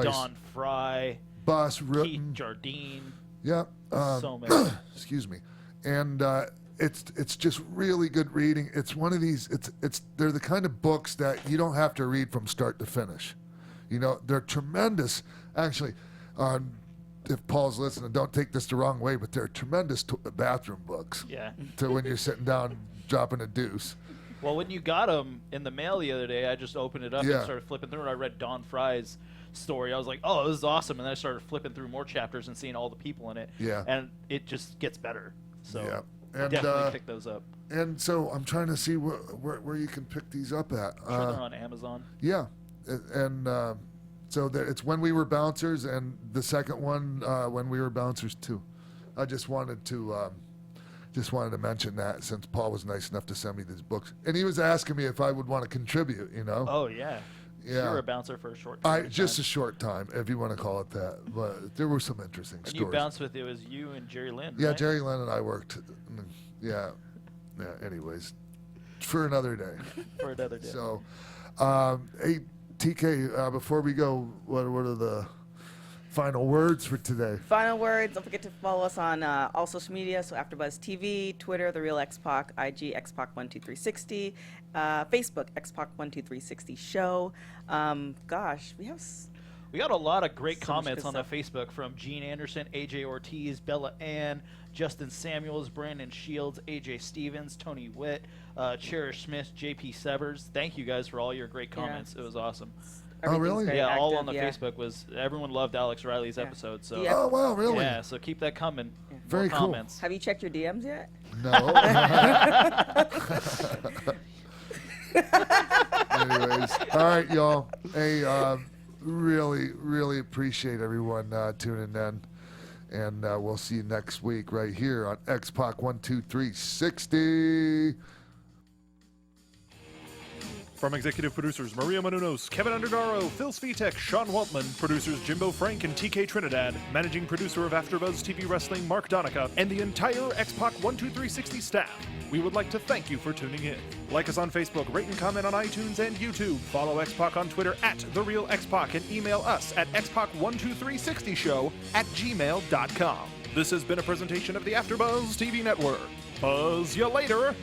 Don Fry, Boss Keith Rutten, Jardine. Yeah. So many. Excuse me. And it's just really good reading. It's one of these. They're the kind of books that you don't have to read from start to finish. They're tremendous. Actually, if Paul's listening, don't take this the wrong way, but they're tremendous bathroom books. Yeah. To when you're sitting down dropping a deuce. Well, when you got them in the mail the other day, I just opened it up and started flipping through it. I read Don Fry's story. I was like, oh, this is awesome. And then I started flipping through more chapters and seeing all the people in it. Yeah. And it just gets better. So And, definitely pick those up. And so I'm trying to see where you can pick these up at. I'm sure they're on Amazon. Yeah. And so it's When We Were Bouncers, and the second one, When We Were Bouncers 2. I just wanted to mention that since Paul was nice enough to send me these books. And he was asking me if I would want to contribute, Oh, yeah. Yeah. You were a bouncer for a short time. Just a short time, if you want to call it that. But there were some interesting and stories. you bounced with, it was you and Jerry Lynn, Yeah, right? Jerry Lynn and I worked. Yeah. Anyways, for another day. For another day. So, hey, TK, before we go, what are the final words for today? Final words. Don't forget to follow us on all social media. So AfterBuzz TV, Twitter, The Real X-Pac, IG, XPac12360, Facebook, XPac12360 Show. Gosh, we got a lot of great So much comments good on the stuff. Facebook from Gene Anderson, AJ Ortiz, Bella Ann, Justin Samuels, Brandon Shields, AJ Stevens, Tony Witt, Cherish Smith, JP Severs. Thank you guys for all your great comments. It was awesome. Really? very Yeah, all active, on the Facebook everyone loved Alex Riley's episode. So Yeah. Oh, wow, really? Yeah, so keep that coming. Very More cool. comments. Have you checked your DMs yet? No. Anyways, all right, y'all. Hey, really, really appreciate everyone tuning in. And we'll see you next week right here on XPac 12360. From executive producers Maria Menounos, Keven Undergaro, Phil Svitek, Sean Waltman, producers Jimbo Frank and TK Trinidad, managing producer of AfterBuzz TV Wrestling Mark Donica, and the entire XPac 12360 staff, we would like to thank you for tuning in. Like us on Facebook, rate and comment on iTunes and YouTube. Follow XPac on Twitter at TheRealXPac and email us at xpac12360show@gmail.com. This has been a presentation of the AfterBuzz TV Network. Buzz ya later!